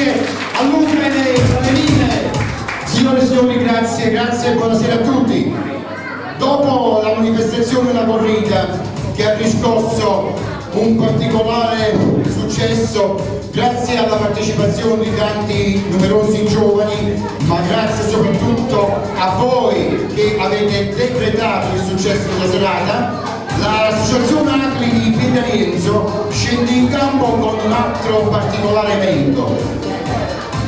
grazie a Luca e Valerine. Signore e signori, grazie e buonasera a tutti. Dopo la manifestazione della corrida che ha riscosso un particolare successo grazie alla partecipazione di tanti numerosi giovani, ma grazie soprattutto a voi che avete decretato il successo della serata, l'associazione ACLI di Piedarienzo scende in campo con un altro particolare evento,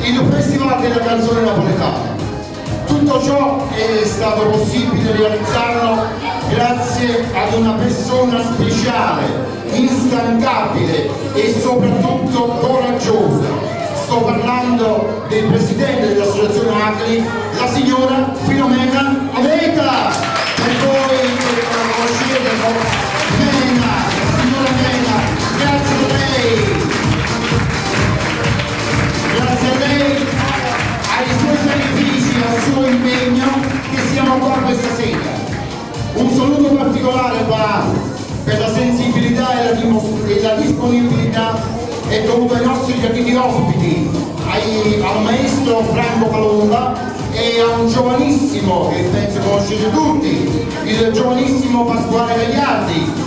il Festival della canzone napoletana. Tutto ciò è stato possibile realizzarlo grazie ad una persona speciale, instancabile e soprattutto coraggiosa. Sto parlando del presidente dell'associazione ACLI, la signora Filomena Aveta. Per voi che la conoscete, Mena, la signora Mena, grazie a lei. Grazie a lei, ai suoi sacrifici, al suo impegno che siamo qua questa sera. Un saluto particolare va per la sensibilità e la disponibilità è dovuto ai nostri graditi ospiti, al maestro Franco Palomba e a un giovanissimo, che penso conoscete tutti, il giovanissimo Pasquale Gagliardi.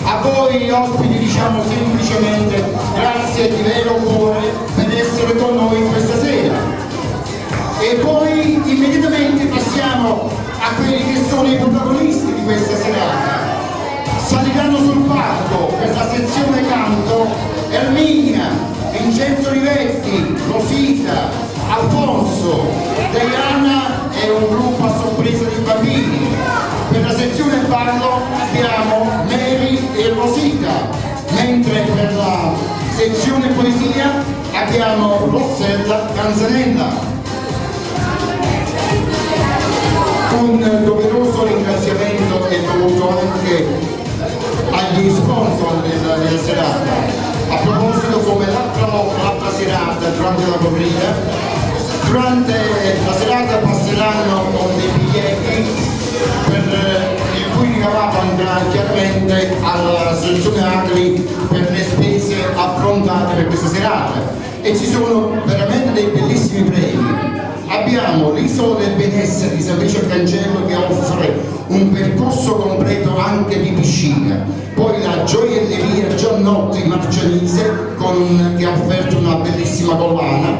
A voi ospiti diciamo semplicemente grazie di vero cuore per essere con noi questa sera. E poi immediatamente passiamo a quelli che sono i protagonisti di questa serata. Saliranno sul palco per la sezione canto Erminia, Vincenzo Rivetti, Rosita, Alfonso, Diana e un gruppo a sorpresa di bambini. Per la sezione ballo abbiamo Mary e Rosita, mentre per la sezione poesia abbiamo Rossella Canzanella. Un doveroso ringraziamento è dovuto anche agli sponsor della serata. A proposito, come l'altra serata durante la corrida, durante la serata passeranno con dei biglietti il cui ricavato andrà chiaramente all'associazione ACLI per le spese affrontate per questa serata. E ci sono veramente dei bellissimi premi. Abbiamo l'Isola del Benessere di San Luigi Arcangelo che offre un percorso completo anche di piscina, poi la gioielleria Giannotti Marcianise che ha offerto una bellissima collana,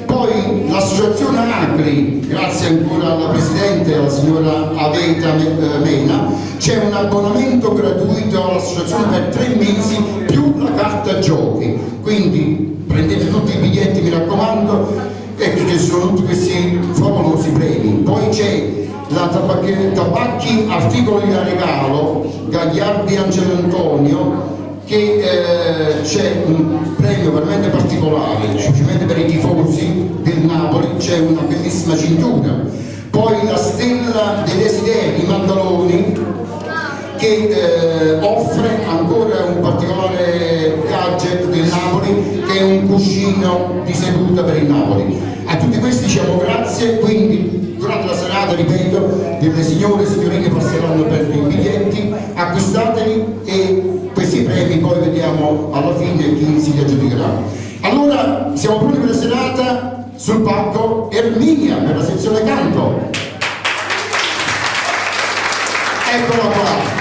poi l'associazione ACLI, grazie ancora alla presidente, la signora Aveta Mena, c'è un abbonamento gratuito all'associazione per 3 mesi più la carta giochi, quindi prendete tutti i biglietti, mi raccomando. Ecco che sono tutti questi favolosi premi. Poi c'è la Tabacchi Articoli da Regalo Gagliardi Angelo Antonio, che c'è un premio veramente particolare, semplicemente per i tifosi del Napoli, c'è una bellissima cintura. Poi la Stella dei Desideri Maddaloni, che offre ancora un particolare gadget del Napoli, che è un cuscino di seduta per il Napoli. A tutti questi diciamo grazie, quindi durante la serata, ripeto, delle signore e signorine passeranno per i biglietti, acquistateli e questi premi poi vediamo alla fine chi si aggiudicherà. Allora siamo pronti per la serata, sul palco Erminia per la sezione canto. Eccola qua.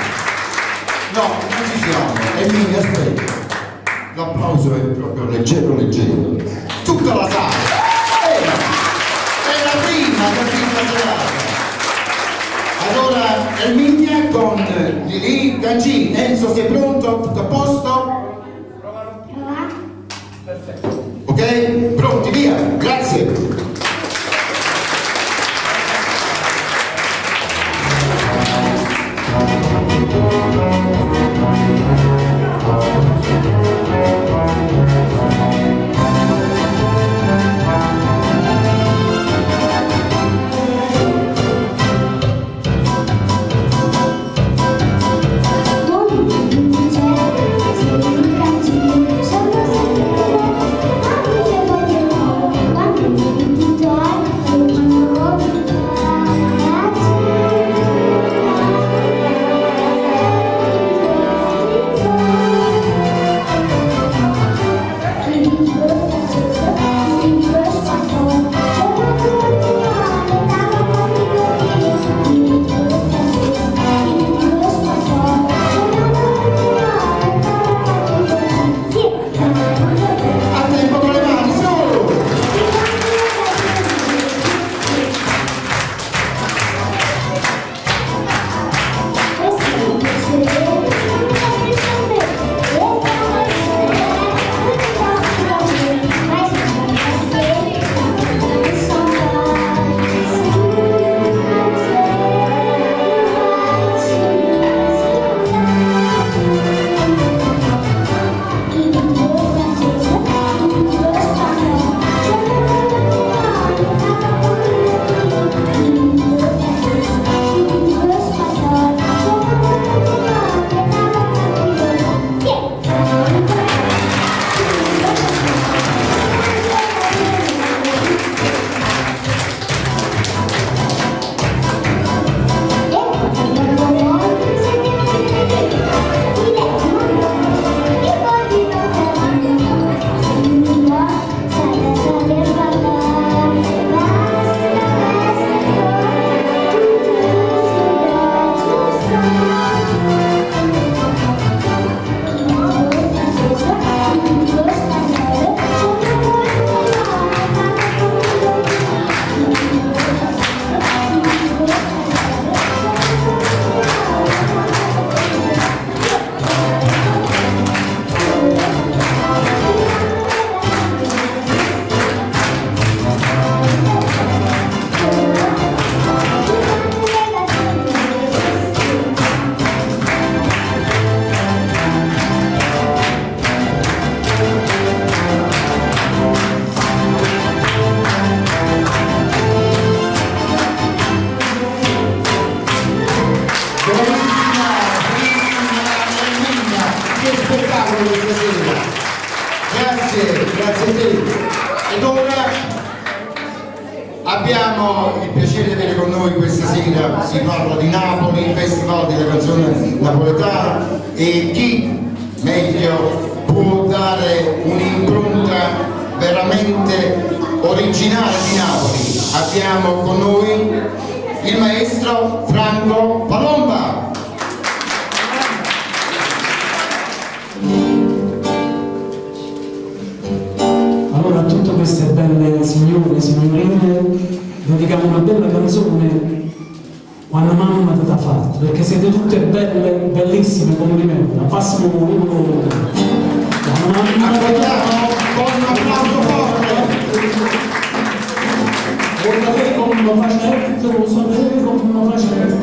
No, non ci siamo. Erminia, aspetta. L'applauso è proprio leggero. Tutta la sala. È la prima serata. Allora, Erminia con Lili Gancini. Enzo, sei pronto? Tutto a posto? Perfetto. Ok? Pronti, via. Grazie. Quando A tempo con le mani, su! Grazie a te. Ed ora abbiamo il piacere di avere con noi questa sera, si parla di Napoli, Festival della canzone napoletana, e chi meglio può dare un'impronta veramente originale di Napoli. Abbiamo con noi il maestro Franco Palomba. Allora a tutte queste belle signore e signorine dedichiamo una bella canzone quando mamma te l'ha fatta, perché siete tutte belle, bellissime, complimenti. La passiamo uno. Accogliamo con un applauso forte. Lo sapevi come lo facevo, lo sapevi come lo facevo.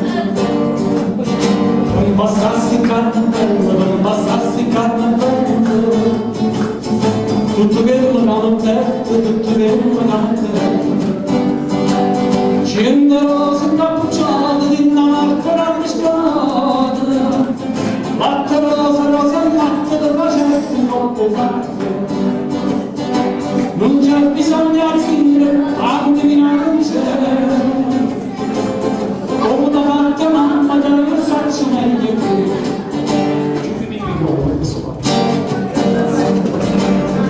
Non bastasse carne bella, non bastasse carne bella. Tutto che non hanno detto, tutto che non hanno detto. Scende rosa incappucciata di una marca rammischiata. Latte rosa, rosa e latte, te facevo troppo fatto. Non c'è bisogno di scrivere, anche di una luce. Come da parte mamma, te lo faccio meglio che. Chiudimi il microfono, questo qua.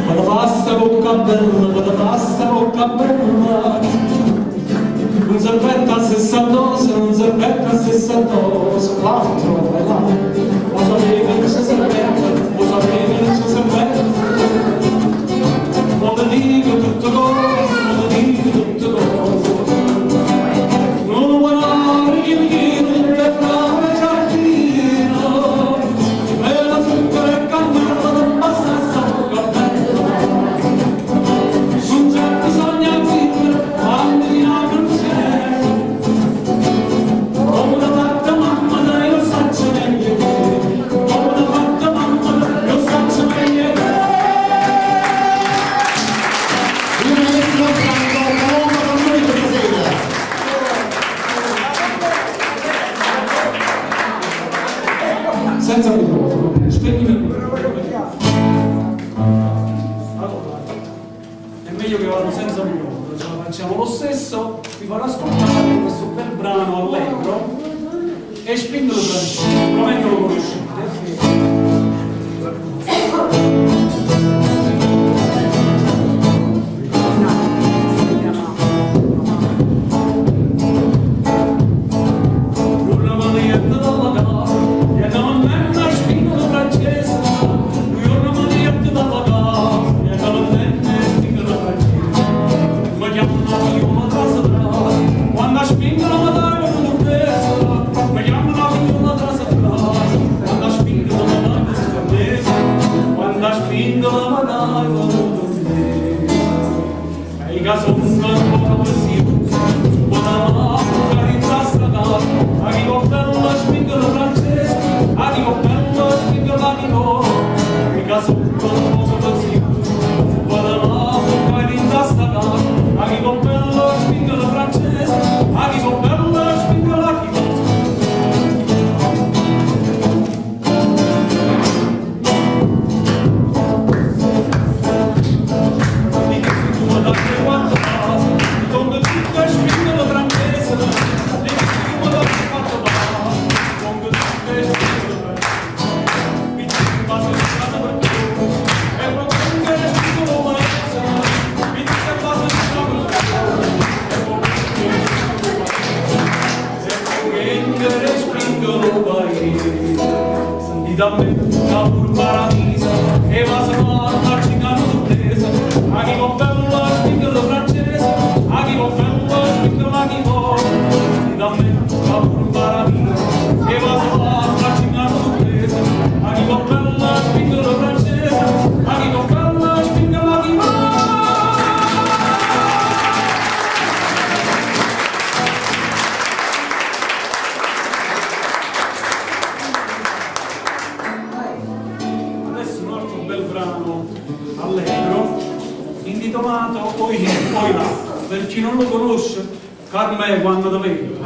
Quando passa bocca bella, quando passa bocca bella, un sorbetto a 62, un sorbetto a 62, 4 e là. Lo sapevi che c'è sorbetto, lo sapevi che c'è sorbetto. Non ti dico tutto cose, non ti dico tutto cose. Non vuoi andare che mi chiedo per fare giardino, e la zucchera e cannella non basta sta bocca bella. Non c'è bisogno di zittere, quando di una crociera. Come l'ha fatta mamma, dai lo faccio meglio che. Come l'ha fatta mamma, dai lo faccio meglio che. Il maestro Franco Palomba con noi questa sera. Senza microfono, spegni il microfono. Allora, è meglio che vado senza microfono, ce la facciamo lo stesso. Vi farò ascoltare questo bel brano allegro e spingolo francese, probabilmente lo conoscete. i casonga ancora così, buona mamma, carità stradale, a chi coppello spingono francese, a chi coppello spingono l'amico, i casonga ancora così, buona mamma, carità stradale, a chi coppello spingono francese, a chi coppello spingono l'amico. Da me, da un paradiso, e va a a cicano d'uttesa, a chi coppello spingono francese, a chi coppello spingono la chi vuole. Da me, da un paradiso, e va a cicano d'uttesa, a chi coppello spingono francese, a chi coppello spingono la chi vuole. Allegro, intitolato Poi là, per chi non lo conosce, Carmè quando lo vedo.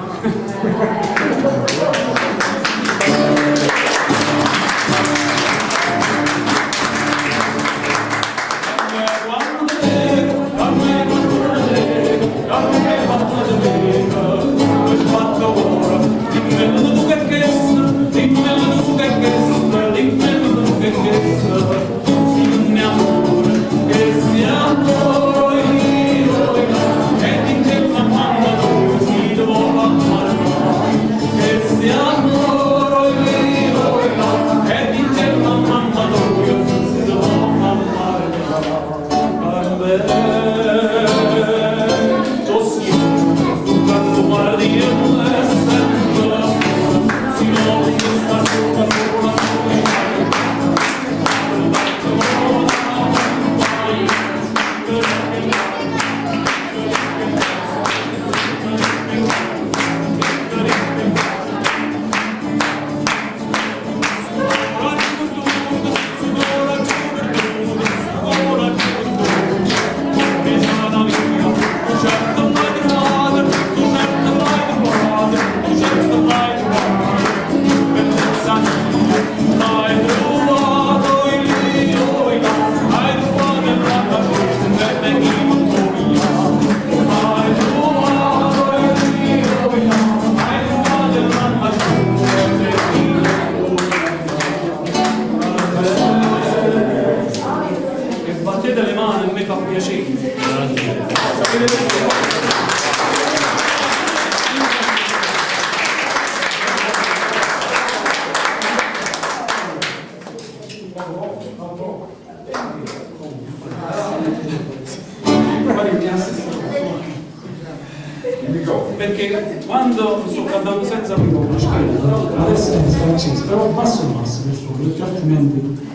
Perché quando sto cantando senza microfono, adesso è acceso, però basso il massimo, perché altrimenti.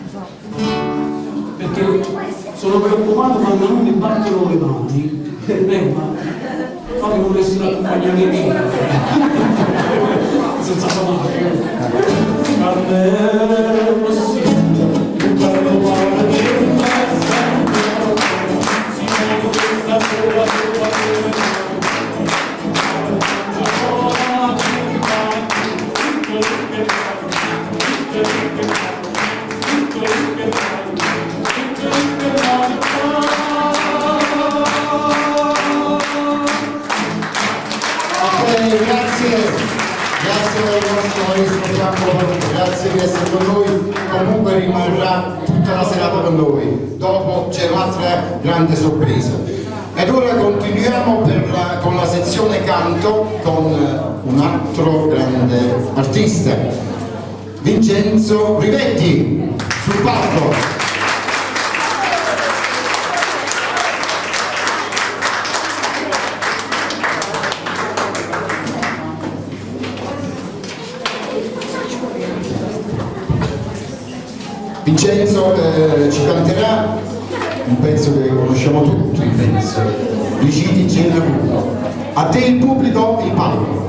Perché sono preoccupato quando non mi battono le mani, ma fammi un resto accompagnamento senza suonare. Quando è possibile, quando parla di me sempre, si muove questa sola grazie di essere con noi, comunque rimarrà tutta la serata con noi, dopo c'è un'altra grande sorpresa. Ed ora continuiamo con la sezione canto con un altro grande artista, Vincenzo Rivetti, sul palco. Vincenzo ci canterà un pezzo che conosciamo tutti, penso, di Gigi Gennaro. A te il pubblico, il palco.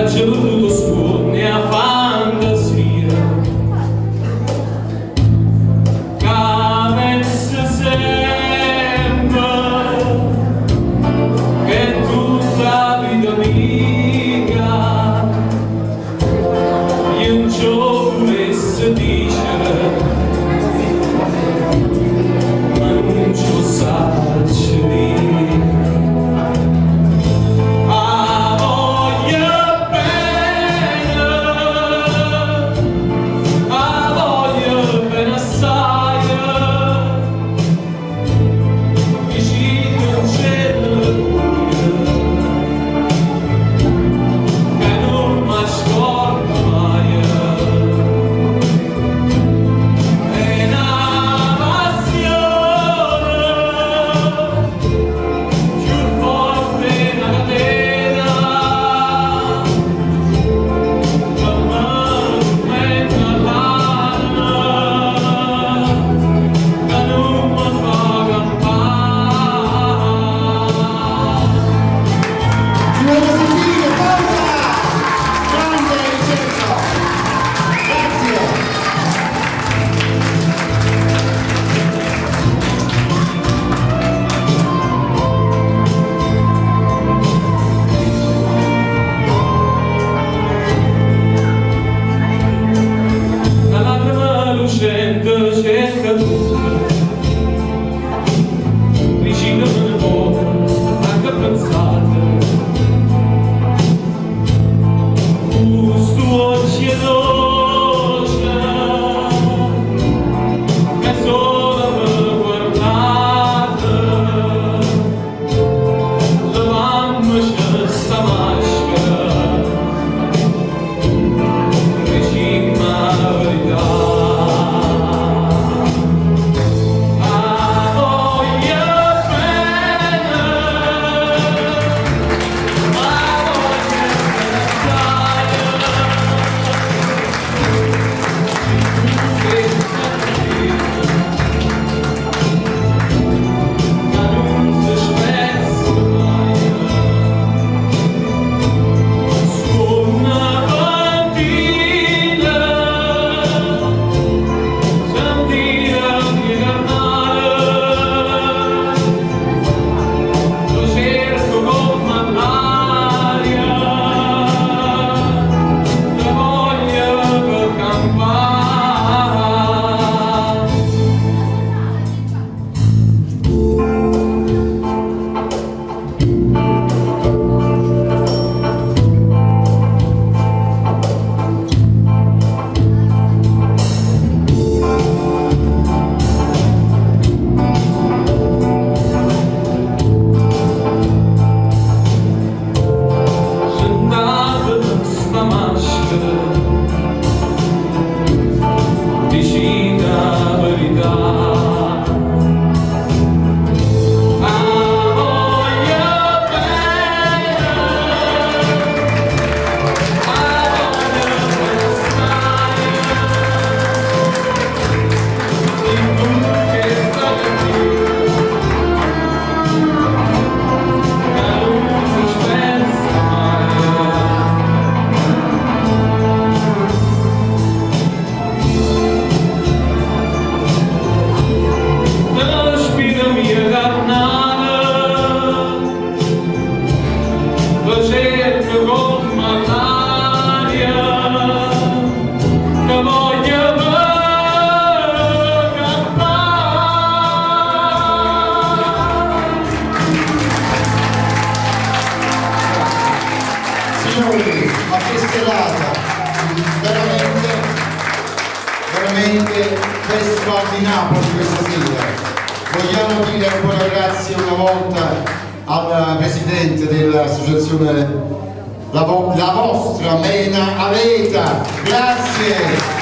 C'è voluto scuone a fantasia che pensa sempre che tutta la vita mia io non ci volesse dire ma non ci posso dire. anche Festival di Napoli questa sera. Vogliamo dire ancora grazie una volta al presidente dell'associazione, la vostra Mena Aveta. Grazie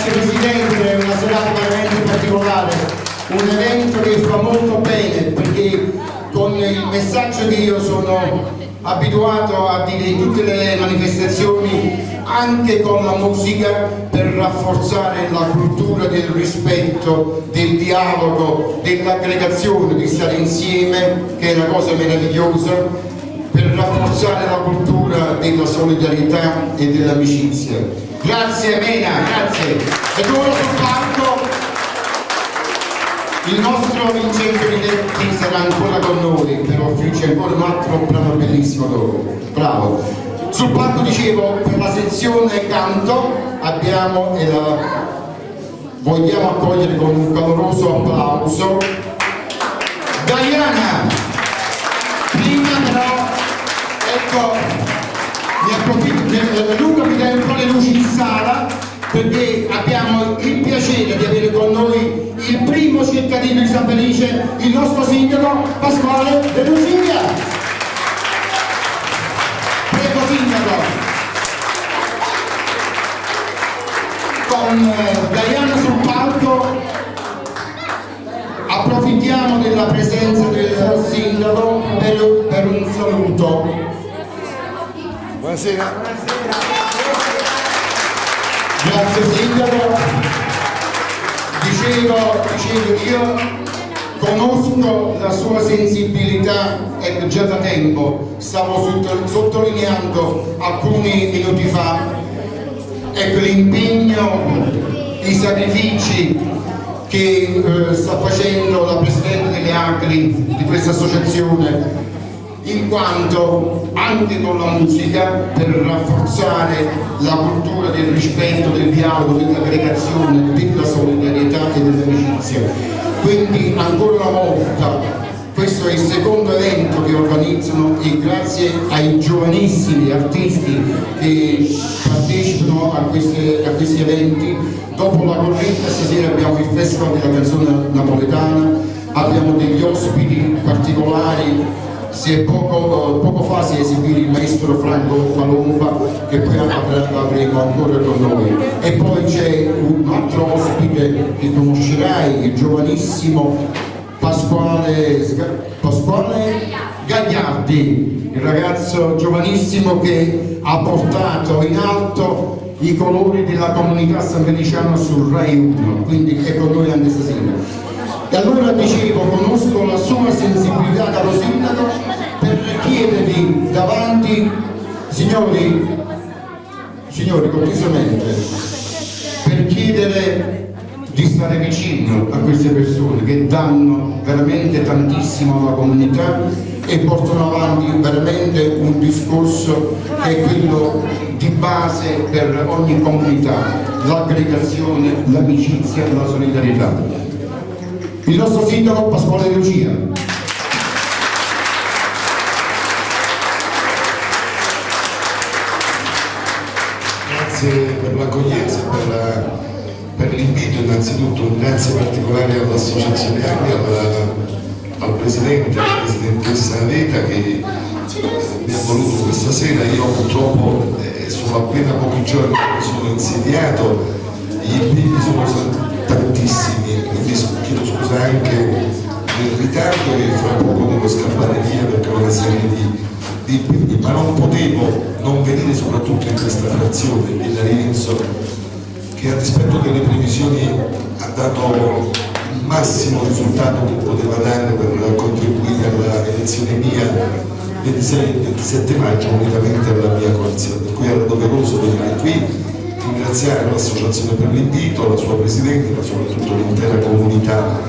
presidente, è una serata veramente particolare, un evento che fa molto bene, perché con il messaggio che io sono abituato a dire in tutte le manifestazioni, anche con la musica, per rafforzare la cultura del rispetto, del dialogo, dell'aggregazione, di stare insieme, che è una cosa meravigliosa, per rafforzare la cultura della solidarietà e dell'amicizia. Grazie Mena, grazie. Ed ora sul palco il nostro Vincenzo Ridetti sarà ancora con noi per offrirci ancora un altro brano bellissimo dopo. Bravo. Sul palco, dicevo, per la sezione canto abbiamo vogliamo accogliere con un caloroso applauso Diana. Prima però, ecco, mi approfitto, Luca mi dà un po' le luci in sala, perché abbiamo il piacere di avere con noi il primo cittadino di San Felice, il nostro sindaco Pasquale De Lucia. Prego sindaco. Con Diana sul palco approfittiamo della presenza del sindaco per un saluto. Buonasera. Grazie sindaco. Dicevo, io conosco la sua sensibilità e già da tempo stavo sottolineando alcuni minuti fa, ecco, l'impegno, i sacrifici che sta facendo la Presidente delle ACLI di questa associazione, in quanto anche con la musica, per rafforzare la cultura del rispetto, del dialogo, dell'aggregazione, della solidarietà e dell'amicizia. Quindi ancora una volta questo è il secondo evento che organizzano, e grazie ai giovanissimi artisti che partecipano a questi eventi. Dopo la corretta stasera abbiamo il Festival della canzone napoletana, abbiamo degli ospiti particolari. Poco fa si è esibito il maestro Franco Palomba, che poi avremo ancora con noi, e poi c'è un altro ospite che conoscerai, il giovanissimo Pasquale Gagliardi, il ragazzo giovanissimo che ha portato in alto i colori della comunità sanfeliciana sul Rai 1, quindi è con noi anche stasera. E allora dicevo, conosco la sua sensibilità, caro sindaco, per chiedervi davanti, signori, cortesemente, per chiedere di stare vicino a queste persone che danno veramente tantissimo alla comunità e portano avanti veramente un discorso che è quello di base per ogni comunità, l'aggregazione, l'amicizia e la solidarietà. Il nostro sindaco Pasquale De Lucia. Grazie per l'accoglienza, per l'invito. Innanzitutto un grazie particolare all'associazione ACLI, al presidente, alla presidentessa Aveta che mi ha voluto questa sera. Io purtroppo sono appena pochi giorni che sono insediato, gli impegni sono tantissimi, quindi chiedo scusa anche del ritardo e fra poco devo scappare via perché ho una serie di impegni, ma non potevo non venire soprattutto in questa frazione di D'Arienzo, che a dispetto delle previsioni ha dato il massimo risultato che poteva dare per contribuire alla elezione mia 26 e 27 maggio unitamente alla mia coalizione, per cui era doveroso venire qui, ringraziare l'associazione per l'invito, la sua presidente, ma soprattutto l'intera comunità,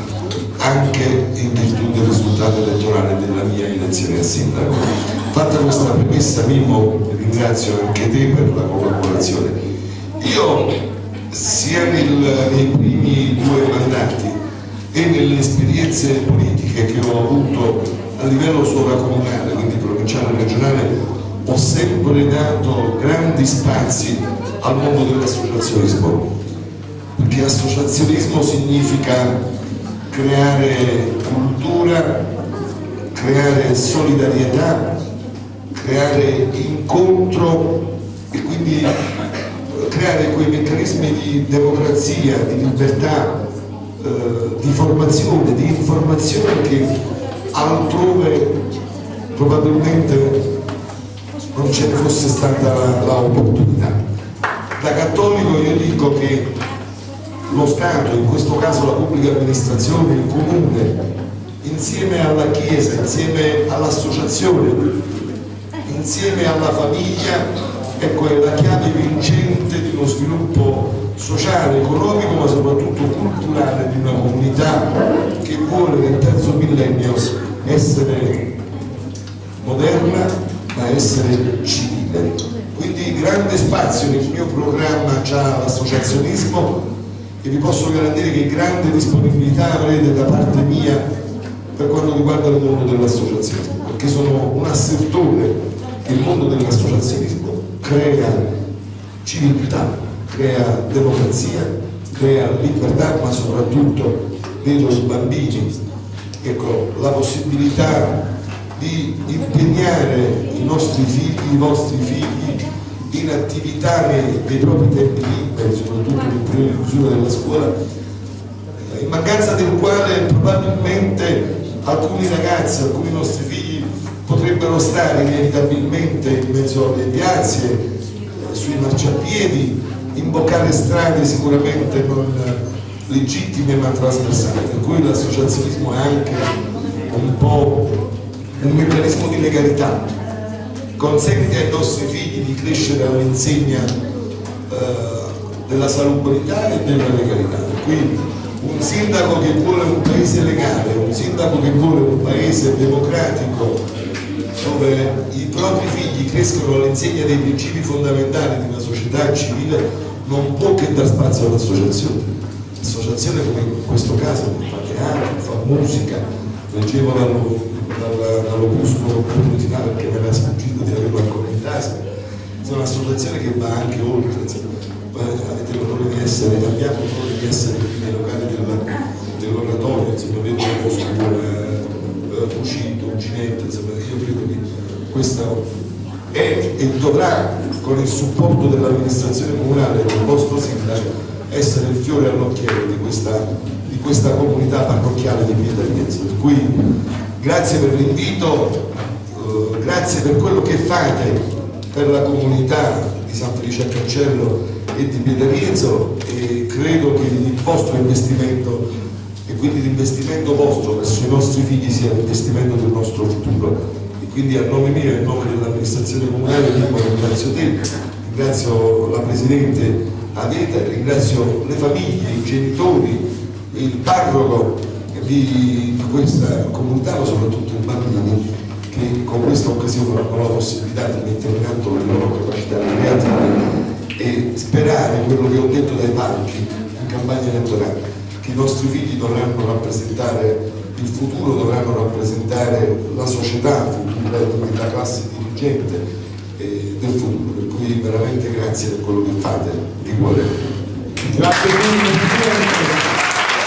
anche in virtù del risultato elettorale della mia elezione a sindaco. Fatta questa premessa, Mimmo, ringrazio anche te per la collaborazione. Io sia nei primi 2 mandati e nelle esperienze politiche che ho avuto a livello sovracomunale, quindi provinciale e regionale, ho sempre dato grandi spazi al mondo delle associazioni sport. perché associazionismo significa creare cultura, creare solidarietà, creare incontro e quindi creare quei meccanismi di democrazia, di libertà, di formazione, di informazione che altrove probabilmente non ce ne fosse stata la opportunità. Da cattolico io dico che lo Stato, in questo caso la pubblica amministrazione, il comune, insieme alla Chiesa, insieme all'associazione, insieme alla famiglia, ecco, è la chiave vincente di uno sviluppo sociale, economico, ma soprattutto culturale di una comunità che vuole nel terzo millennio essere moderna, ma essere civile. Quindi grande spazio nel mio programma c'ha l'associazionismo e vi posso garantire che grande disponibilità avrete da parte mia per quanto riguarda il mondo dell'associazionismo, perché sono un assertore che il mondo dell'associazionismo crea civiltà, crea democrazia, crea libertà, ma soprattutto vedo i bambini, ecco, la possibilità di impegnare i nostri figli, i vostri figli in attività nei propri tempi liberi, soprattutto nel periodo di chiusura della scuola, in mancanza del quale probabilmente alcuni ragazzi, alcuni nostri figli potrebbero stare inevitabilmente in mezzo alle piazze, sui marciapiedi, imboccare strade sicuramente non legittime ma trasversali, per cui l'associazionismo è anche un po' un meccanismo di legalità, consente ai nostri figli di crescere all'insegna della salubrità e della legalità. Per cui un sindaco che vuole un paese legale, un sindaco che vuole un paese democratico, dove i propri figli crescono all'insegna dei principi fondamentali di una società civile, non può che dar spazio all'associazione. L'associazione, come in questo caso, fa teatro, fa musica, leggevo dall'opuscolo quotidiano perché mi era sfuggito di averlo ancora in tasca. È un'associazione che va anche oltre, avete l'onore di essere, abbiamo l'onore di essere qui nei locali dell'oratorio, vedo Cucito, Uncinetto, io credo che questo è e dovrà, con il supporto dell'amministrazione comunale e del vostro sindaco, essere il fiore all'occhiello di questa comunità parrocchiale di Pietrarienzo. Per cui grazie per l'invito, grazie per quello che fate per la comunità di San Felice a Cancello e di Pietrarienzo, e credo che il vostro investimento e quindi l'investimento vostro verso i nostri figli sia l'investimento del nostro futuro. E quindi a nome mio e a nome dell'amministrazione comunale ringrazio te, ringrazio la Presidente Adeta, ringrazio le famiglie, i genitori, il parroco di questa comunità, ma soprattutto i bambini che con questa occasione hanno la possibilità di mettere in atto le loro capacità creative e sperare quello che ho detto dai palchi in campagna elettorale, che i nostri figli dovranno rappresentare il futuro, dovranno rappresentare la società futura, quindi la classe dirigente del futuro. Per cui veramente grazie per quello che fate di cuore. Grazie mille Presidente,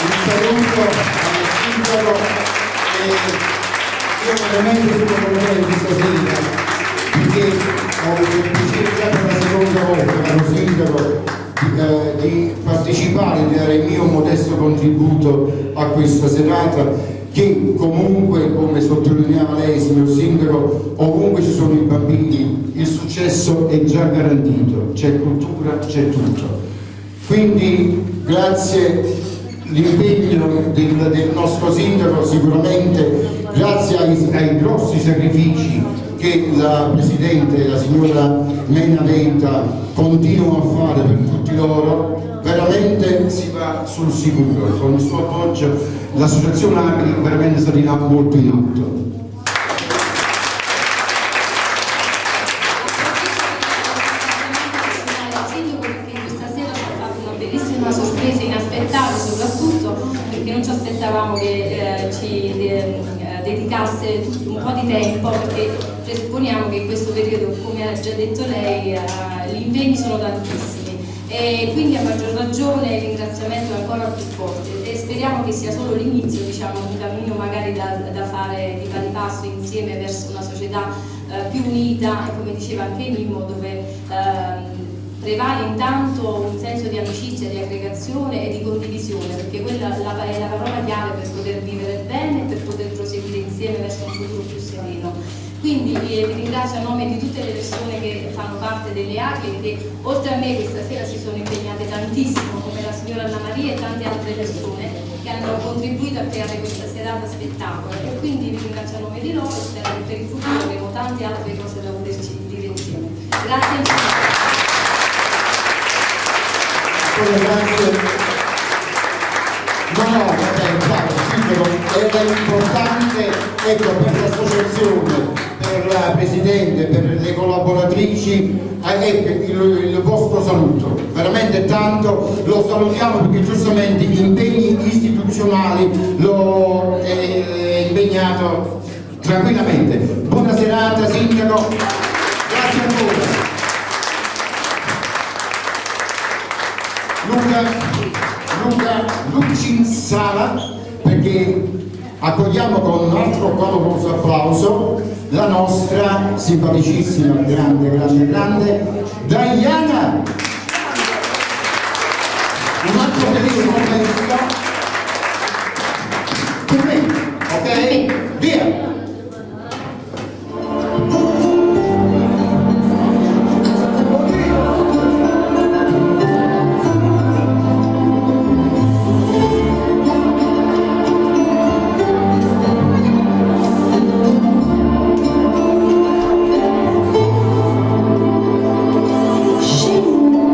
un saluto al sindaco e io veramente sono contento stasera perché ho il piacere già per la seconda volta, caro sindaco, di partecipare, di dare il mio modesto contributo a questa serata che comunque, come sottolineava lei signor sindaco, ovunque ci sono i bambini il successo è già garantito, c'è cultura, c'è tutto. Quindi grazie l'impegno del nostro sindaco, sicuramente grazie ai grossi sacrifici che la Presidente, la signora Mena Venta, continua a fare per tutti loro, veramente si va sul sicuro. Con il suo appoggio l'associazione Agri veramente salirà molto in alto. Sorpresa inaspettata, soprattutto perché non ci aspettavamo che ci dedicasse un po' di tempo, perché presupponiamo che in questo periodo, come ha già detto lei, gli impegni sono tantissimi e quindi a maggior ragione il ringraziamento è ancora più forte e speriamo che sia solo l'inizio, diciamo, un cammino magari da fare di pari passo insieme verso una società più unita e, come diceva anche Mimmo, dove prevale intanto un senso di amicizia, di aggregazione e di condivisione, perché quella è la parola chiave per poter vivere bene e per poter proseguire insieme verso un futuro più sereno. Quindi vi ringrazio a nome di tutte le persone che fanno parte delle ACLI e che oltre a me questa sera si sono impegnate tantissimo, come la signora Anna Maria e tante altre persone che hanno contribuito a creare questa serata spettacolo, e quindi vi ringrazio a nome di loro e spero che per il futuro avremo tante altre cose da poterci dire insieme. Grazie ancora. Grazie. No, era importante, ecco, per l'associazione, per la Presidente, per le collaboratrici, ecco il vostro saluto, veramente tanto, lo salutiamo perché giustamente gli impegni istituzionali lo è impegnato tranquillamente. Buona serata Sindaco, grazie ancora. Luca Lucinsala, perché accogliamo con un altro caloroso applauso la nostra simpaticissima, grande Diana. Un altro bellissimo pezzo. Per me, ok? Via! Scegli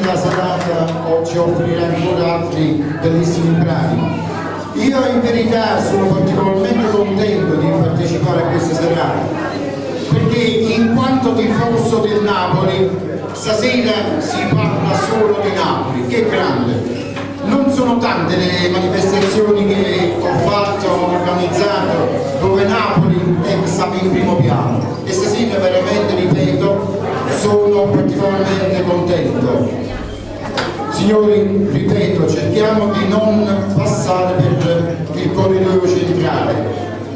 la serata ci offrirà ancora altri bellissimi brani. Io in verità sono particolarmente contento di partecipare a questa serata, perché in quanto tifoso del Napoli stasera si parla solo di Napoli, che grande! Non sono tante le manifestazioni che ho fatto, ho organizzato, dove Napoli è stato in primo piano, e stasera veramente, ripeto, sono particolarmente contento. Signori, ripeto, cerchiamo di non passare per il corridoio centrale,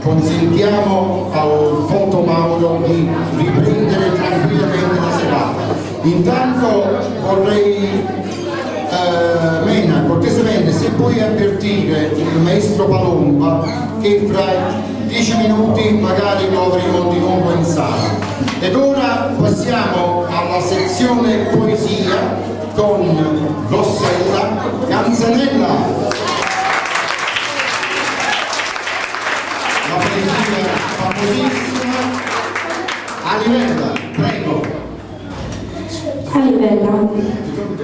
consentiamo al Foto Mauro di riprendere tranquillamente la serata. Intanto vorrei Mena, cortesemente, se puoi avvertire il maestro Palomba che fra 10 minuti magari lo avremo di nuovo in sala. Ed ora passiamo alla sezione poesia con Rossella Canzanella. La poesia famosissima. Alivella, prego. Alivella.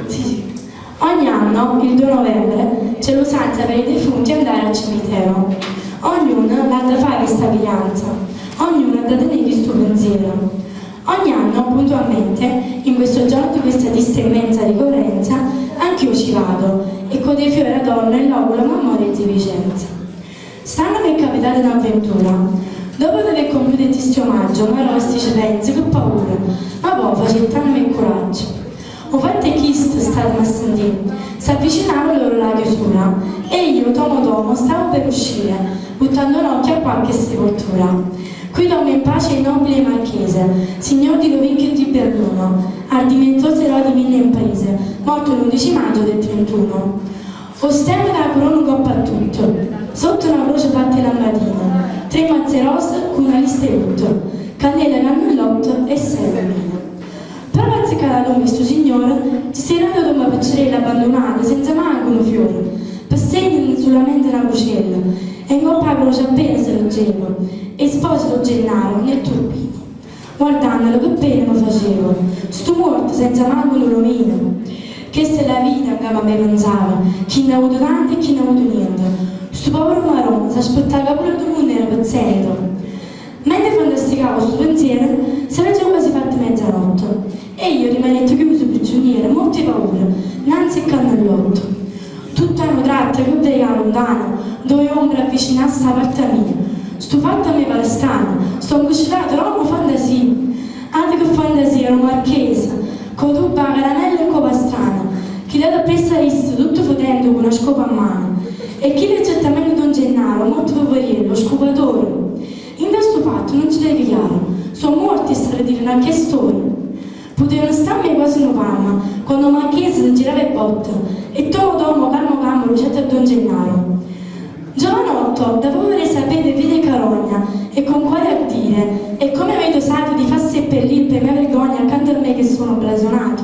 Sì. Ogni anno, il 2 novembre, c'è l'usanza per i defunti andare al cimitero. Ognuno ha da fare questa viglianza, ognuno ha da tenere il suo pensiero. Ogni anno, puntualmente, in questo giorno di questa triste immensa ricorrenza, anch'io ci vado e con dei fiori adorno e l'augulo memoria di Vicenza. Stanno mi è capitata un'avventura. Dopo aver compiuto il triste omaggio, ma rosti ci pensi, che paura, ma poi facettanno il coraggio. Ho fatto chist stato a sentire, si avvicinava loro la chiusura e io, tomo, stavo per uscire, buttando un occhio a qualche sepoltura. Qui dorme in pace il nobile marchese, signor di Lovincchio di Berluno, ardimentoso eroe di mille imprese, morto l'11 maggio del 31. Ostende la corona un coppa a tutto, sotto una croce fatta in lampadina, 3 mazze rose con una lista di lutto, candela, cannellotto e 6 bambine. Però azzecata con questo signore, ci si è dato una piccerella abbandonata senza manco un fiore, passando sulla mente una cucella, e in coppa la croce appena se lo gelo, e sposito Gennaro nel turbino. Guardandolo che bene mi facevo, sto morto senza manco un lumino. Questa è la vita che mi pensava, chi ne ha avuto tanto e chi ne ha avuto niente. Sto povero marone si aspettava pure il mondo era paziente. Mentre fantasticavo questo pensiero, si era già quasi fatta mezzanotte e io rimanetto chiuso prigioniero, molte paure, nanzi il cannellotto. Tutto hanno tratto che vedevo lontano, dove ombra avvicinarsi alla parte mia. Sto fatto a me pare strano, sto incucitato, non ho fantasia. Anche che fantasia, ero marchesa, con tutta la caramella e copa strana, chi l'ha presa rissa, tutto fotendo con una scopa a mano. E chi l'ha certamente Don Gennaro, molto poverello, scopatore. In questo fatto non ci deve chiaro, sono morti a dire una che storia. Potevano starmi quasi una palma, quando Marchese si girava e botta, e calmo lo c'è a Don Gennaro. Giovanotto, dopo aver sapere vide carogna, e con cuore a dire, e come avete osato di far seppellire per mia vergogna accanto a me che sono blasonato.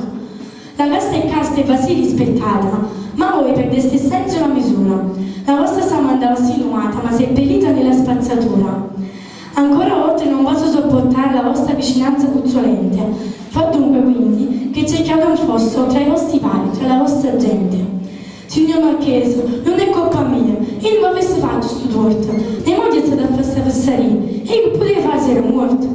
La casta è casta e va sì rispettata, ma voi perdeste senza una misura. La vostra sama andava sì lumata, ma seppellita nella spazzatura. Ancora oltre non posso sopportare la vostra vicinanza puzzolente. Fa dunque quindi che cerchiate un fosso tra i vostri pari, tra la vostra gente. Signor Marchese, non è colpa mia, io non avessi fatto sto torto, ne moglie è stata a questa passaria, e io potevo fare se ero morto.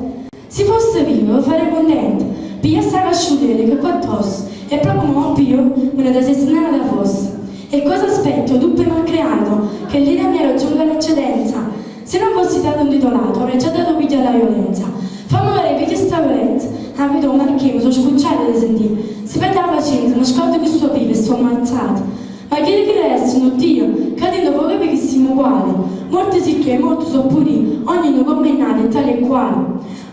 Se fosse vivo, lo farei contento, pigliasse la casciutele che qua tosse, e proprio non piglio una da sessinata da fossa. E cosa aspetto? Dunque mi ha creato, che lì da me raggiunga l'eccedenza. Se non fossi stato un titolato, avrei già dato piglia alla violenza. Fammi vedere che sta violenza. Ah, vedo un marchino, sono scucciata di sentire. Si perde la pazienza, mi scordo che sto vivo e sto ammazzato. Ma chi che restano, Dio, cadendo poco che siamo uguali. Morti si tu e morti sono puri, ognuno condannato e tale e quale.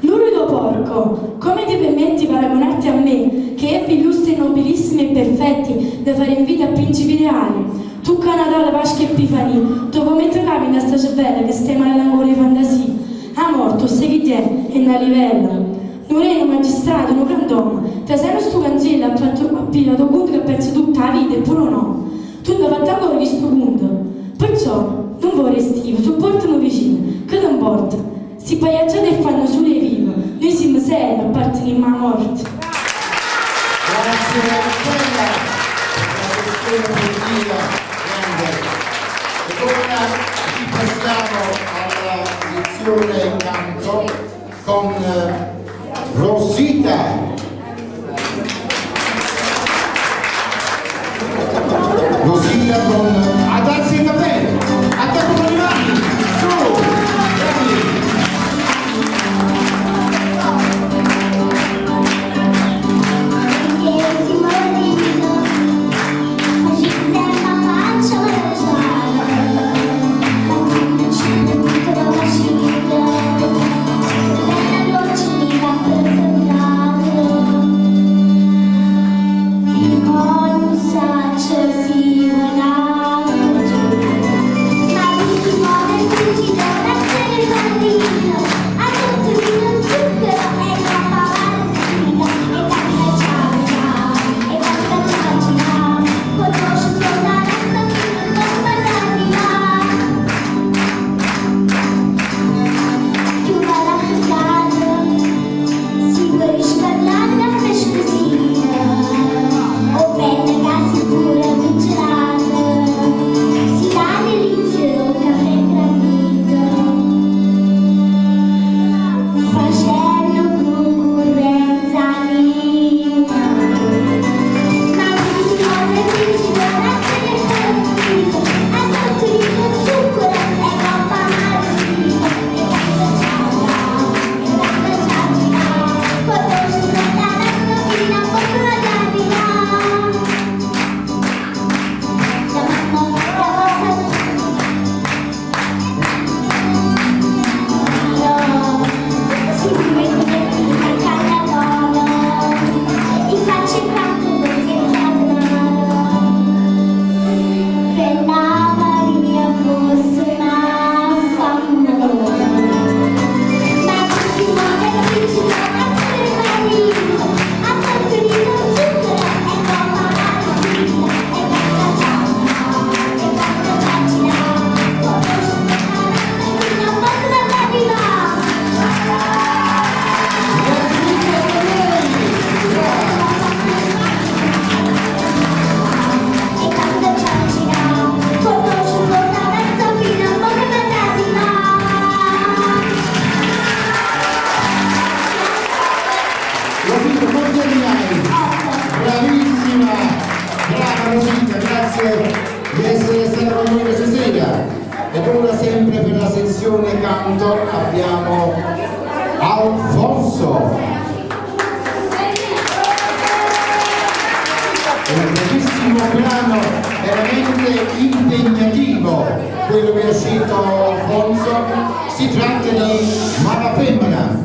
Lurido porco, come ti permetti paragonarti a me, che ebbi illustri, nobilissimi e perfetti, da fare in vita a principi ideali? Tu Canadà, Pasqua e Epifania, tu come trovavi in sta cervella che stai male ancora di fantasia? Ha morto, sai chi è? E una livella. Non è un magistrato, un grand'uomo. Te sei uno sto cancello, ha pigliato conto che pensi tutta la vita, eppure no. Tu non hai fatto ancora di sto punto. Perciò, non vorresti, supportami vicino, che non importa. Si pagliacciate e fanno solo i vivi. Noi siamo seri, a parte di ma morte. Grazie. un'energia grande. E ora passiamo alla sezione canto con Rosita. Rosita con Adarsi i capelli, attacco con le mani, su, bravi. Bravissima, brava Rosita, grazie di essere stata con noi questa sera. Ed ora sempre per la sezione canto abbiamo Alfonso. Un bellissimo brano, veramente impegnativo quello che ha scelto Alfonso. Si tratta di Mala Femmina.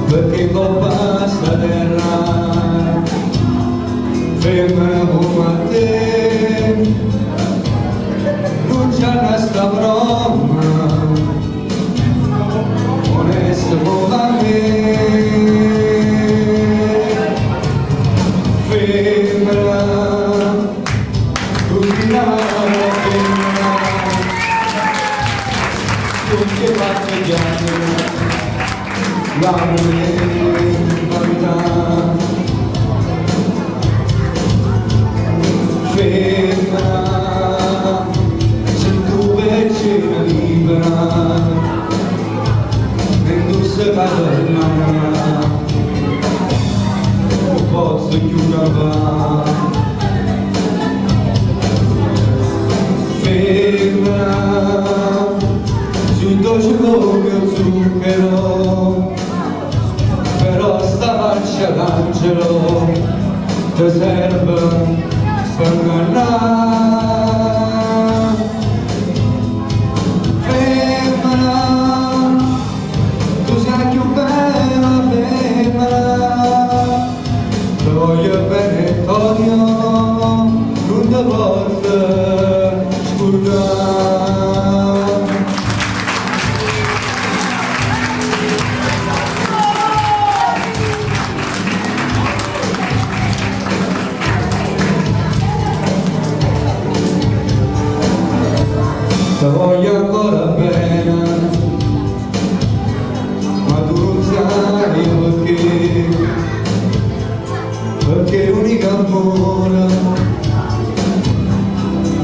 Perché colpa sta terra femmina come te non c'è una sta broma onesta come me femmina femmina tu che batteggiando la verità femmina se tu invece la libera e tu sei padrona non posso chiudere femmina sul dolce come zucchero però sta faccia d'angelo ti serve per ingannare femmina tu sei più bella femmina sai perché l'unica amore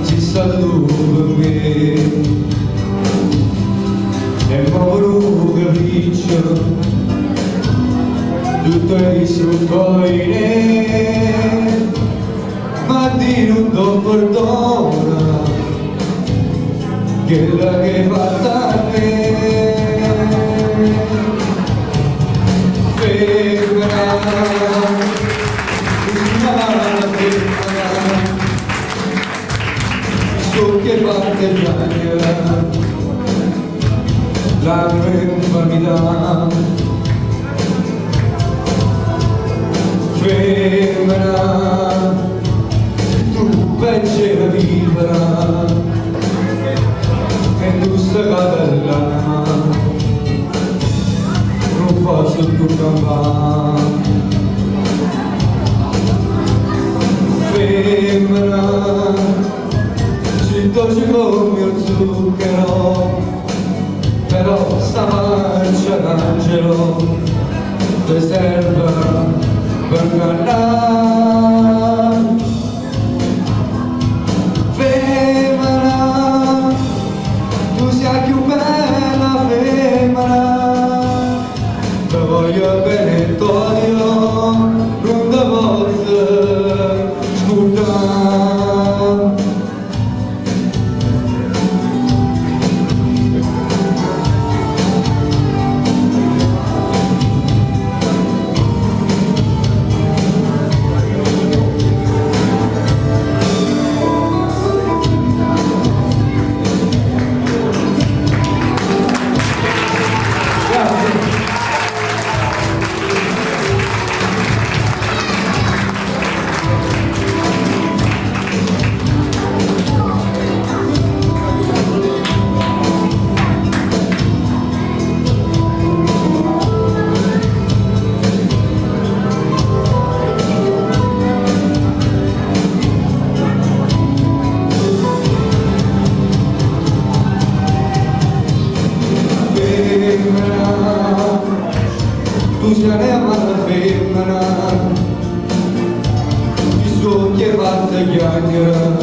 ci sta tu per me e povero capriccio tutto è distrutto in me ma di non do perdona quella che hai fatto a me che parte piangere la mia infamità femmina tu pensi a vivere e tu stai cadella non posso più campare femmina ci dolce come il zucchero però sta marcia d'angelo ti serve per cantare femmina tu sei più bella femmina ti voglio bene t'odio non ti posso scordare tu sei amata femmina il suo che fatta chiacchiera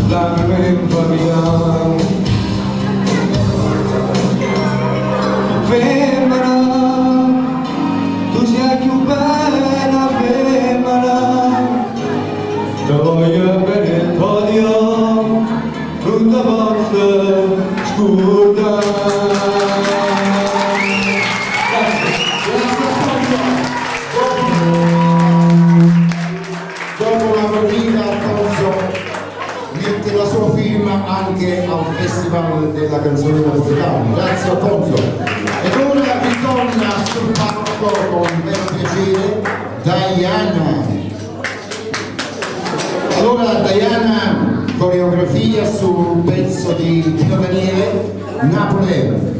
la mia infamia femmina tu sei più bella femmina ti voglio bene t'odio non ti posso scordare Dopo la rovina Alfonso mette la sua firma anche al Festival della Canzone Napoletana. Grazie Alfonso. Ed ora ritorna sul palco con vero piacere Diana. Allora Diana, coreografia sul pezzo di Pino Daniele, Napoli.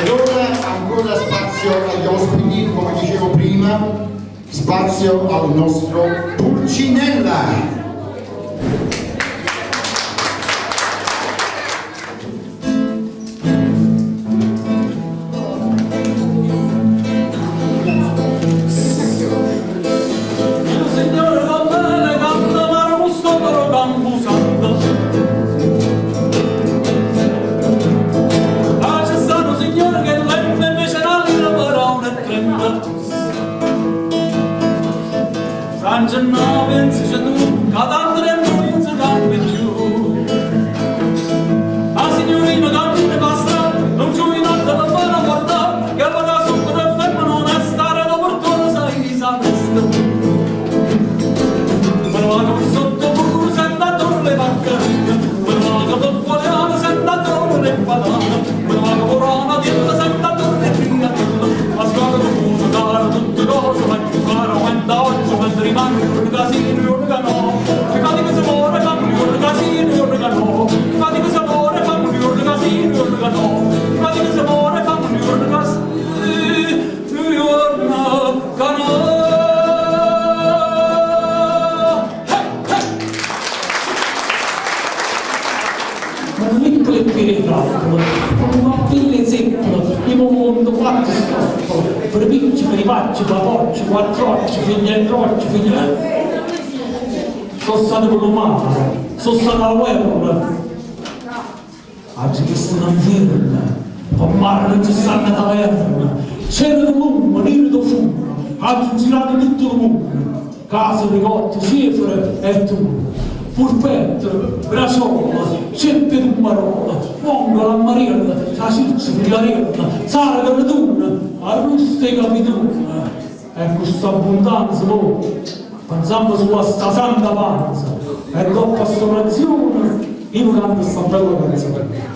Ed ora ancora spazio agli ospiti, come dicevo prima, spazio al nostro Pulcinella. Sono stato con l'umano, sono stato alla guerra. Oggi che sono in ferma, con mare non ci stanno a taverna. C'era il lume, nero di fumo, ha girato tutto il mondo. Casa, ricotte, cifre e tu. Purpetto, braciola, ceppi di marola, mongola, mariella, la ciccia, frigarella, sara per duna, arrusta e capituna. E questa abbondanza, pensando sulla sta santa panza, e dopo questa orazione, io canto sta bella canzone.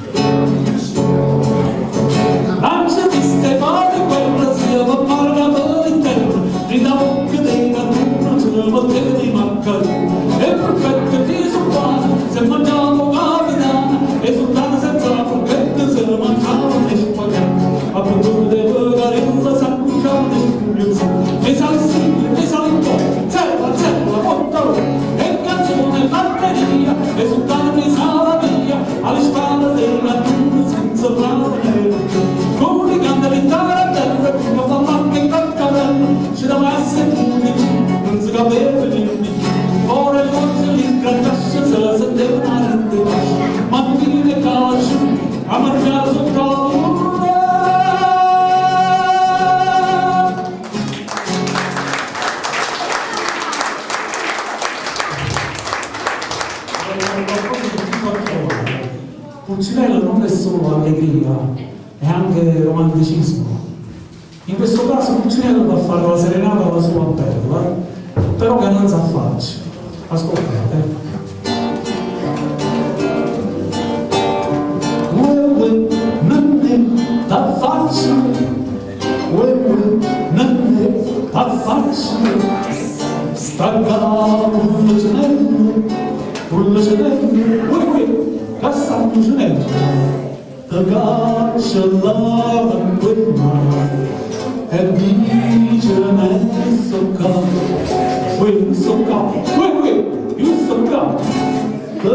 Lancia di Stefano, quella sia per marca per l'intero, grida bocca dei natura, ce ne potete di maccarone. E perfetto ti sono se mangiamo capitana, e soltanto senza la forchetta se ne mangiamo le spaghetti. A punto di pagarella s'accucciate spugliuzzo, e sale stile, e sale in po', zella, portalone, e canzone batteria, e soltanto di sala via, alle spalle della natura senza planeta. Comunicando l'intera terra, ma fa manca in caccarello, ci deve essere tutti, non si capisce niente. Ora il mondo l'incrantascia se la sente una rete bascia, ma non viene calcio, a marciare sotto la luna. Pulcinella non è solo allegria, è anche romanticismo. In questo caso Pulcinella va a fare la serenata alla sua bella, però che non sa farci. Ascoltate. Uè, nanne, da faccia, nanne, da faccia, stacca Pulcinella, cassa Pulcinella, da caccia la vanguardia, e dice me socca. Uè, io sto qua, da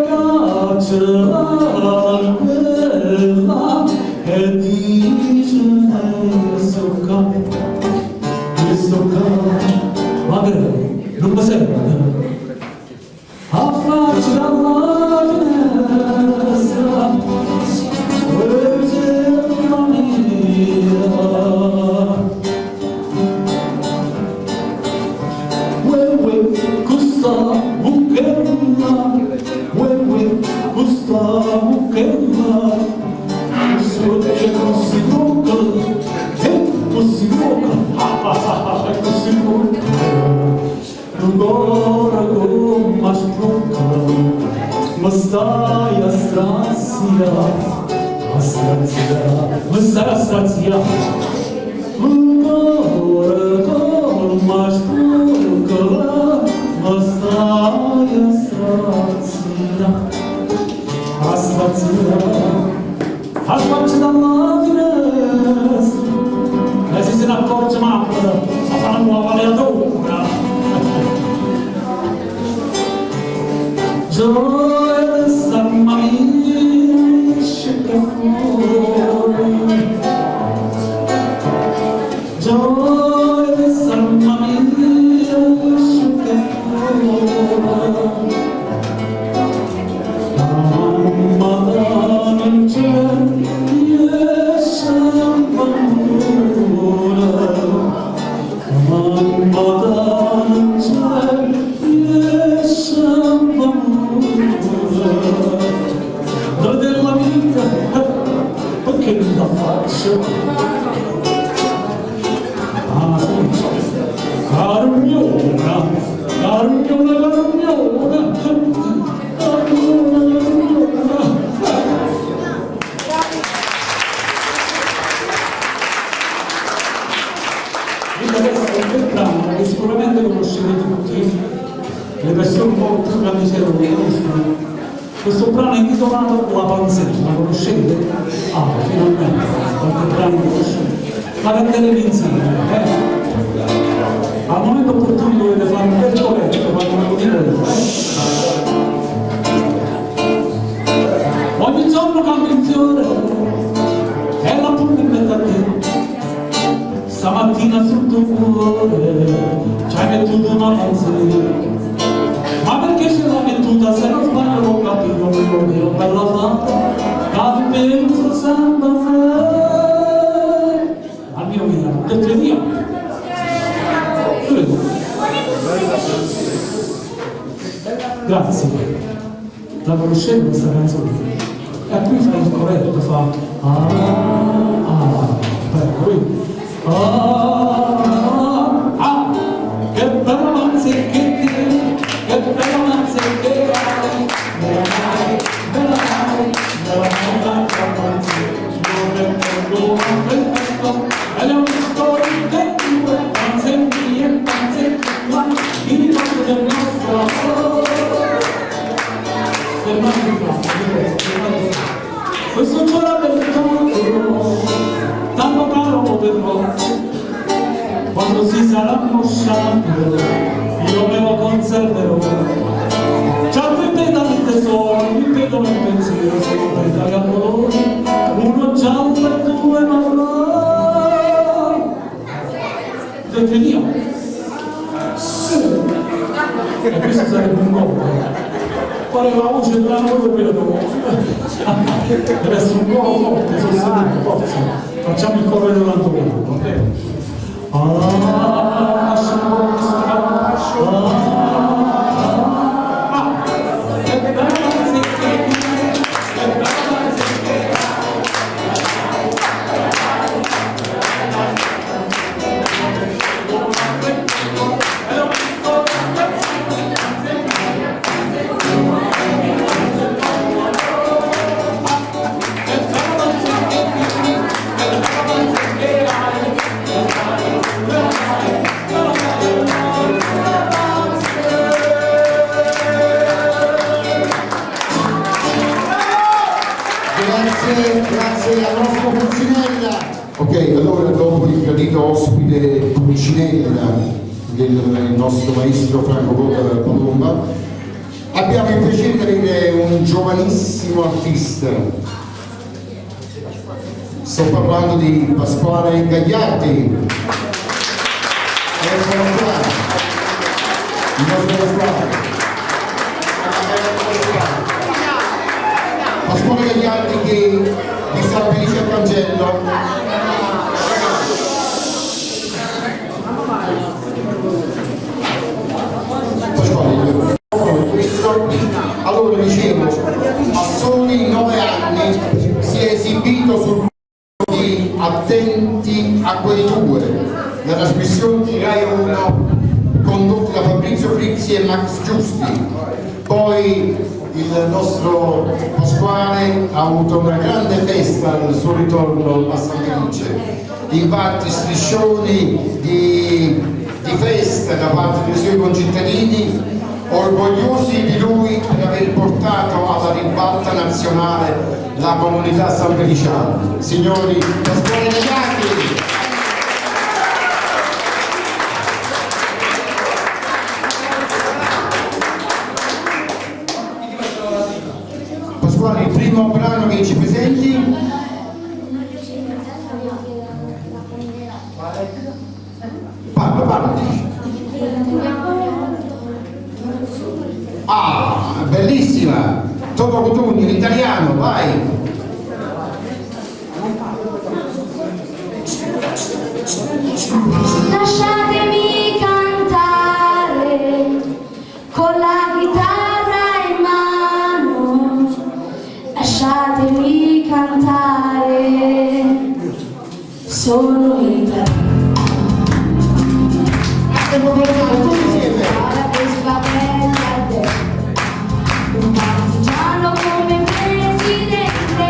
caccia la quella e dice sto qua, ma che non mi sembra, a farci dalla finestra, la mia. Questa buchella, sorge così tocca, e così tocca, e così tocca, ancora come sprucca, ma stai a strazia, ma stai a strazia, ancora come sprucca, ma stai a strazia, a spazio dalla finestra. George Martin a fare una nuova leatura. Gioia mamma mia, scende fuori. Gioia mamma mia, scende fuori. Mamma non c'è, della vita, perché non la faccio? Carmiona, Carmiona, Carmiona, Carmiona. Che sicuramente conoscete tutti, le persone un po' più grandi lo conoscono. Questo brano è intitolato La Panzetta, la conoscete? Ah, finalmente, qualche brano lo conoscete. La canteremo insieme, Al momento opportuno dovete fare un bel corretto quando me lo dite. Ogni giorno cambia un fiore e la pure inventa a te. Stamattina sul tuo cuore ci hai mettuto una panzetta. Ma perché ce l'hai mettuta? Se non sbaglio non capivo, quello che ho bella fatta. Casi penso sempre a me. Al mio via, detto mio. Grazie. La conoscevo questa canzone? E qui fa il corretto, fa qui. Che bella manzetta, che bella manzetta, bella mai, bella mai, bella manzetta, non perfetto, e le ho visto che due manzetti e manzetti, ma il ricordo del nostro amore, del manzetti, questo giorno del ricordo, tanto caro potrò, quando si saranno sciampi, io me lo conserverò. Già qui pedali tesoro, mi vedo nel pensiero, sono pedali a colori, uno giallo e due marroni. Deteniamo. E questo sarebbe un gol. Fare la voce della loro vedo. Deve essere un gol forte, sostenuto, forza. Facciamo il coro dell'Antonio, va bene? Grazie al nostro Pulcinella. Ok, allora dopo il gradito ospite Pulcinella del nostro maestro Franco Colomba, abbiamo il piacere di avere un giovanissimo artista. Sto parlando di Pasquale Gagliardi. Eccolo qua, il nostro Pasquale. Pasquale Gagliardi che vi sta felice al cancello. Pasquale, questo, allora dicevo, a soli 9 anni si è esibito sul di Attenti a quei due, la trasmissione di Rai 1 condotta da Fabrizio Frizzi e Max Giusti. Poi il nostro Pasquale ha avuto una grande festa al suo ritorno a San Felice, infatti striscioni di festa da parte dei suoi concittadini, orgogliosi di lui per aver portato alla ribalta nazionale la comunità sanfeliciana. Signori, Pasquale Gagliardi. L'ultimo brano che ci presenti? Parla. Ah, bellissima! Toto Cutugno, in italiano, vai! Lasciatemi cantare con la chitarra in mano, lasciatemi cantare, sono italiano. Un partigiano come presidente,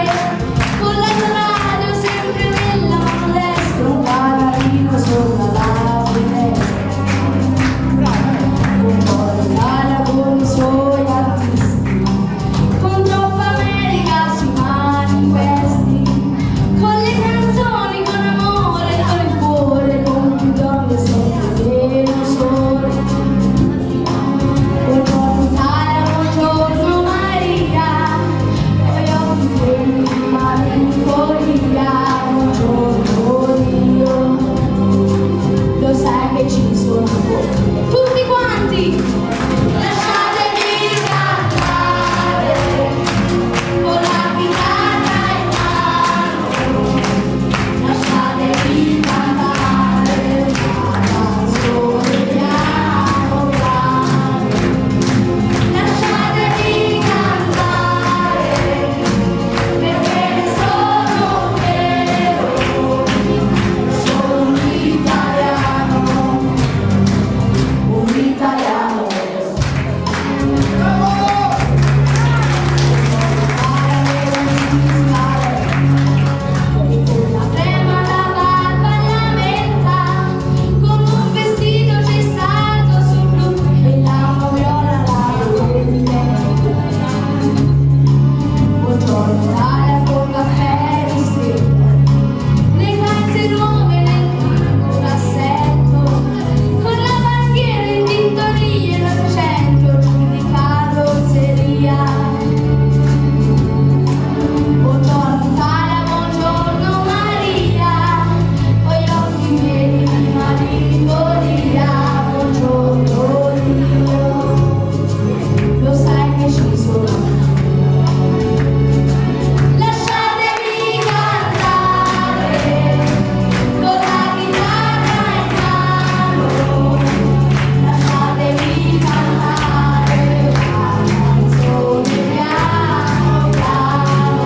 con la radio sempre nella mano destra, un pagarino sopra la finestra. Un po' d'Italia con i suoi artisti, con troppa America sui manifesti, con le canzoni, con amore, con il cuore, con più donne sempre meno sole. Buongiorno Italia, buongiorno Maria, poi occhi quelli di malinconia, buongiorno Dio, lo sai che ci sono tutti quanti, lasciatemi cantare, con la chitarra in mano, lasciatemi cantare, una canzone piano piano. Lasciatemi cantare, perché ne sono vero, sono un italiano vero. La crema, la barba e la menta, con un vestito gessato sul blu e la moviola alla mente. Buongiorno Italia con caffè ristretto, le calze nuove nel cassetto, con la bandiera in tintoria e l'accento giù di carrozzeria. Buongiorno Italia, buongiorno Maria, poi occhi pieni di malinconia, buongiorno Dio, lo sai che ci sono. Lasciatemi cantare, con la chitarra in mano, lasciatemi cantare, una canzone piano piano.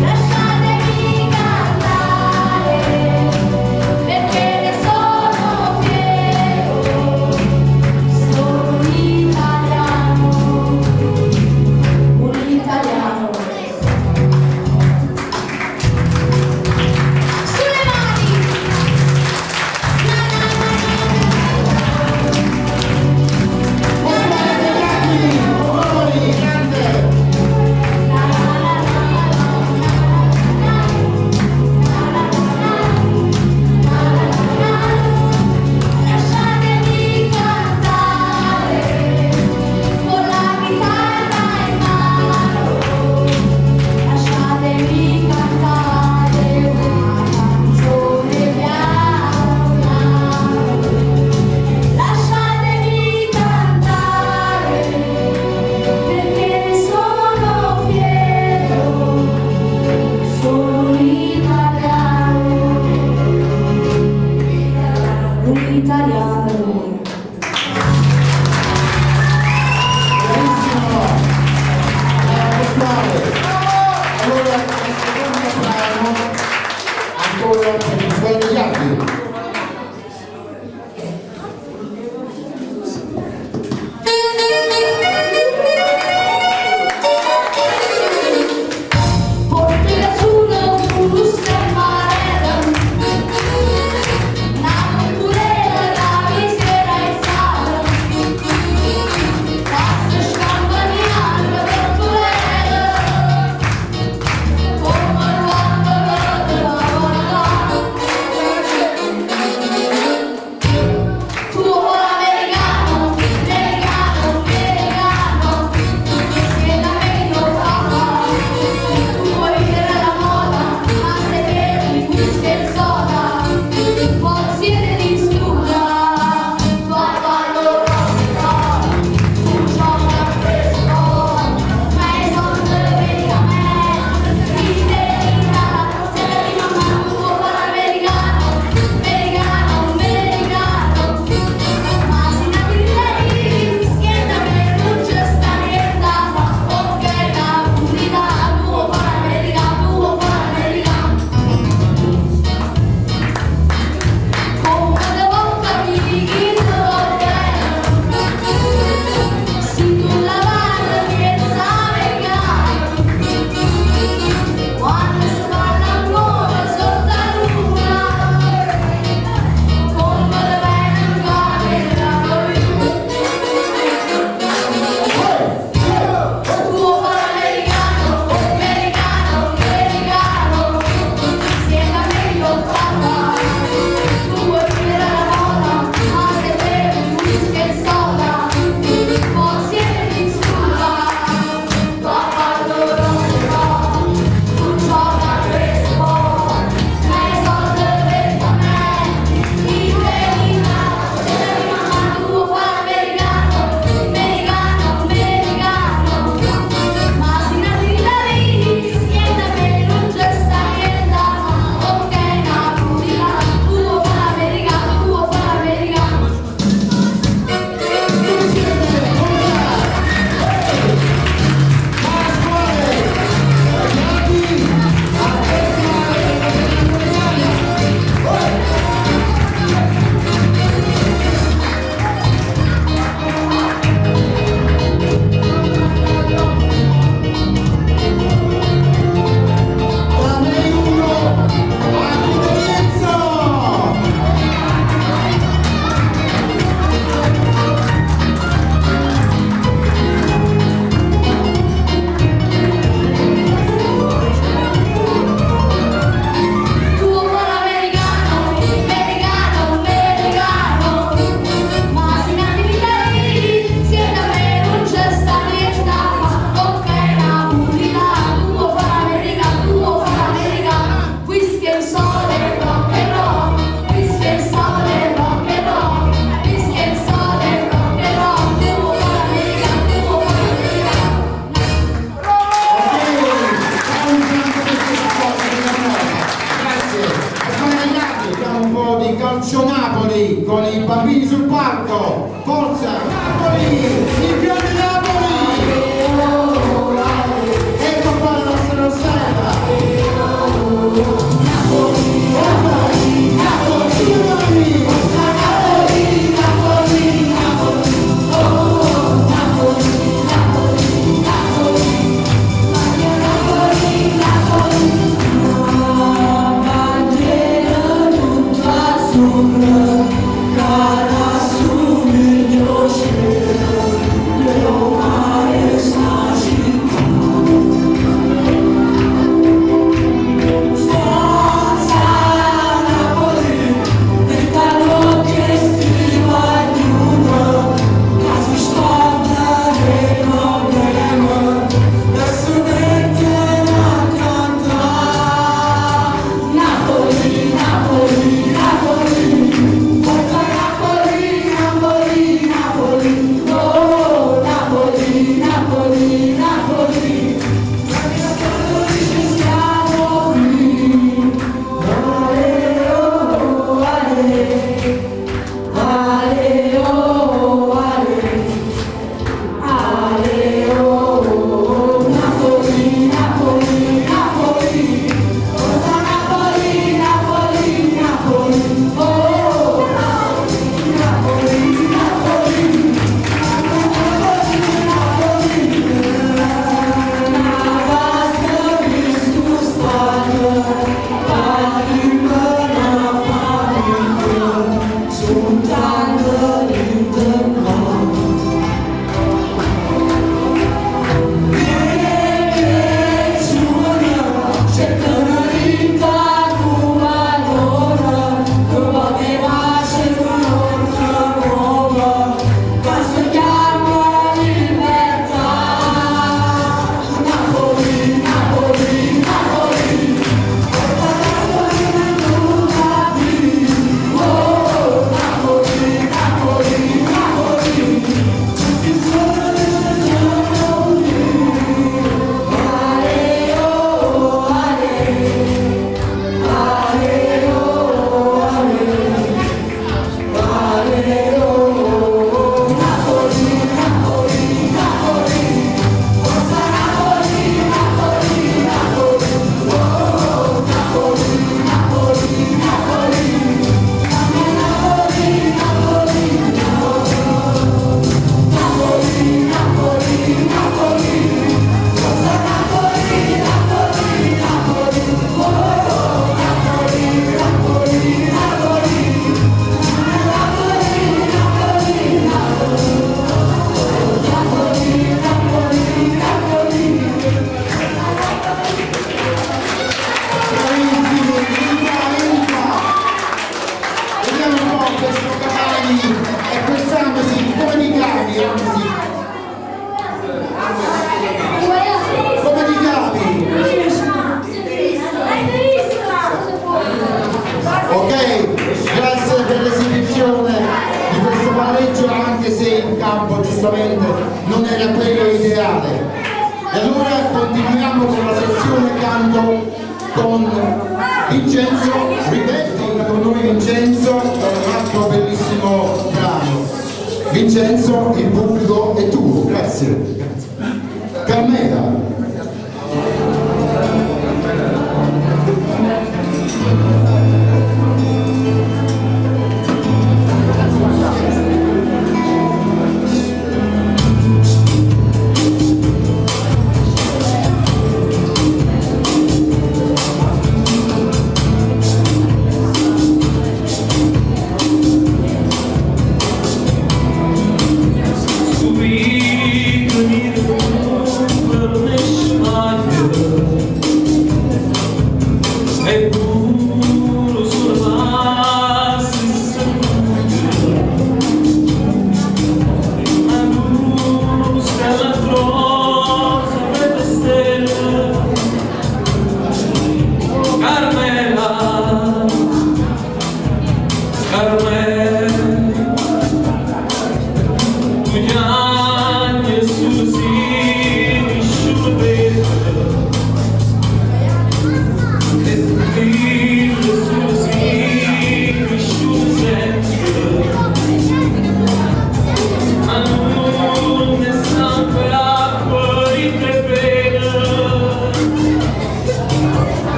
Lasciatemi cantare, perché ne sono fiero, sono un italiano Sulle mani! Lasciatemi cantare, con la chitarra in mano, lasciatemi cantare una canzone piano piano. Lasciatemi cantare, perché ne sono fiero, sono un italiano. Bravissimo! Allora, il secondo brano, ancora per i suoi viaggi. Porti nessuno tu stai male, una cultura la misera in sala, passa scampagnando per culera, come quando la Calcio Napoli con i bambini sul palco. Forza Napoli, il grande Napoli. Ecco qua la nostra Rossella. Napoli, Napoli, Napoli, Napoli. Forza Napoli, Napoli, Napoli. Oh, Napoli, Napoli, Napoli. Maglia Napoli, Napoli. Non era quello ideale. E allora continuiamo con la sezione canto con Vincenzo Ribetti, con noi Vincenzo, un altro bellissimo brano. Vincenzo, il pubblico è tuo, grazie. Carmela. We could need a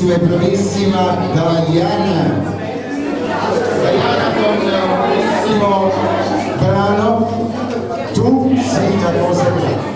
bravissima e bravissima Diana. Diana con un bellissimo brano Tu sei la cosa bella.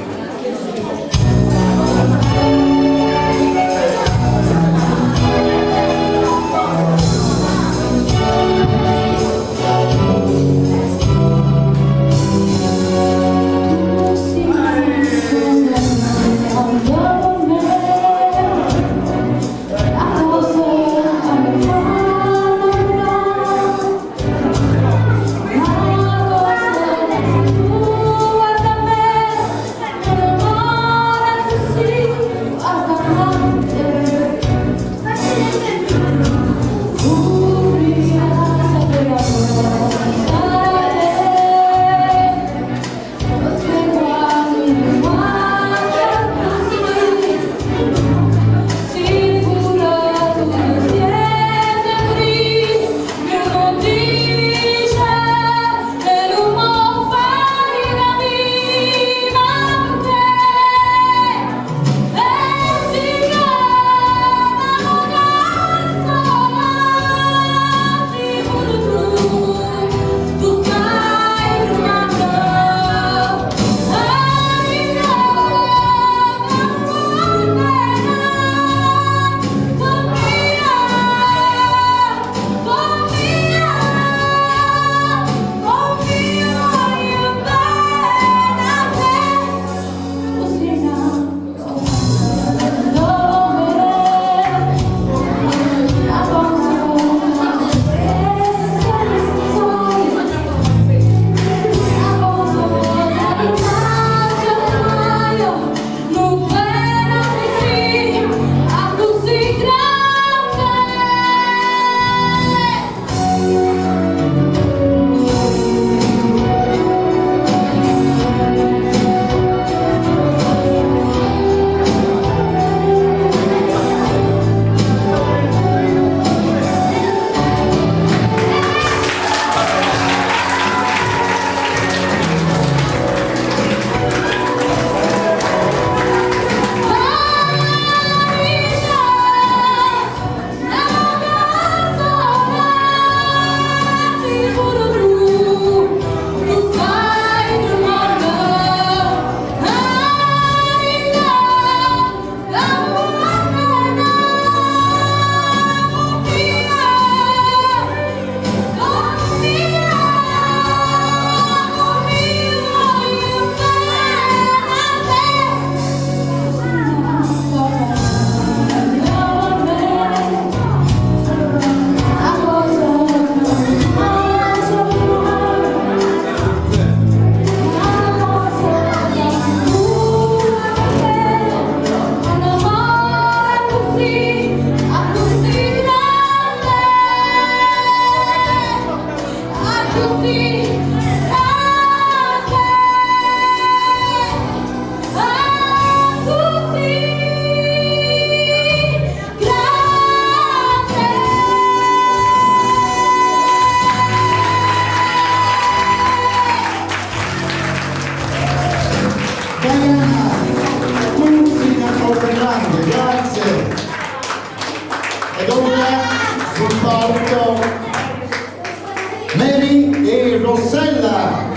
Mary e Rossella.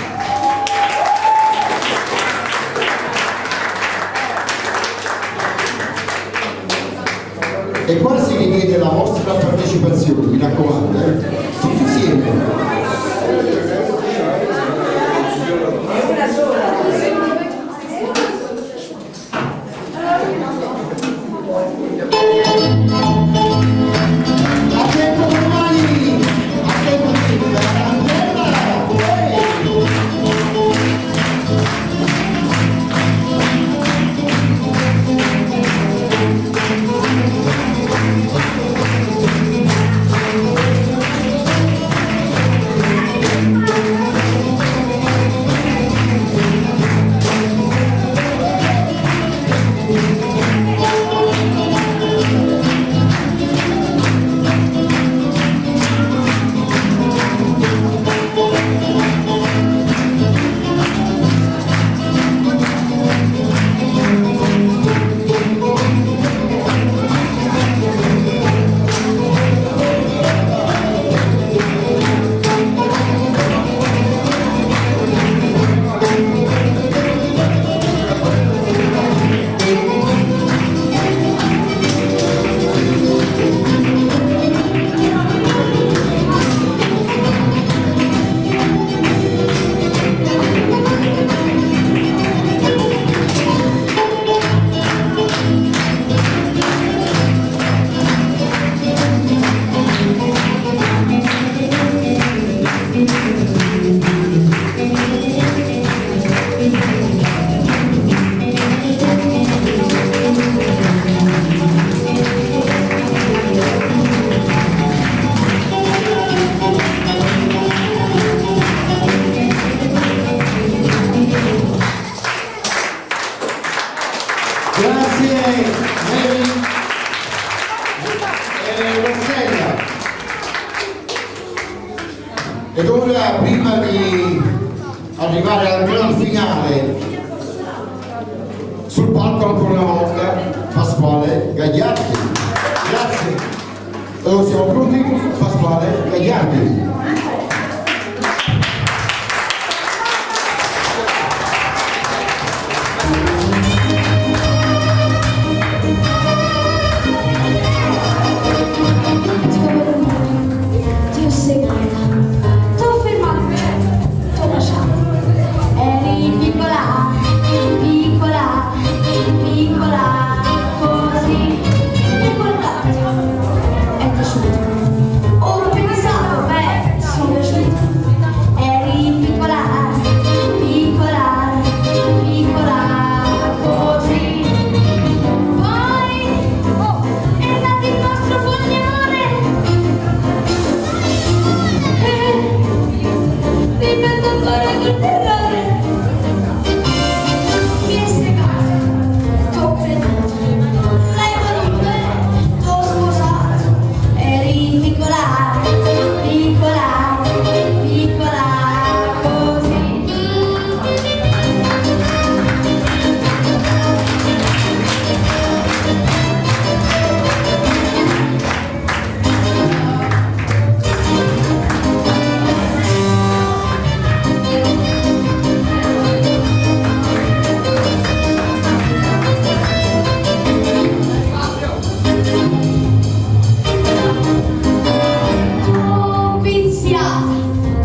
E qua si richiede la vostra partecipazione, mi raccomando, tutti insieme. Ed ora, prima di arrivare al gran finale, sul palco ancora una volta Pasquale Gagliardi. Grazie. Allora siamo pronti? Pasquale Gagliardi. Ti ho seguita, ti ho fermato, ti ho lasciato. Eri piccola, piccola, piccola, così. E guardate, è piaciuto. Ho pensato, beh, sono piaciuta. Eri piccola, piccola, piccola, così. Poi, è nato il nostro foglione. Ripeto ancora col terrore. Mi hai stregato, t'ho creduto, l'hai voluto, t'ho sposato. Eri piccola, piccola, piccola, così. Ho viziata,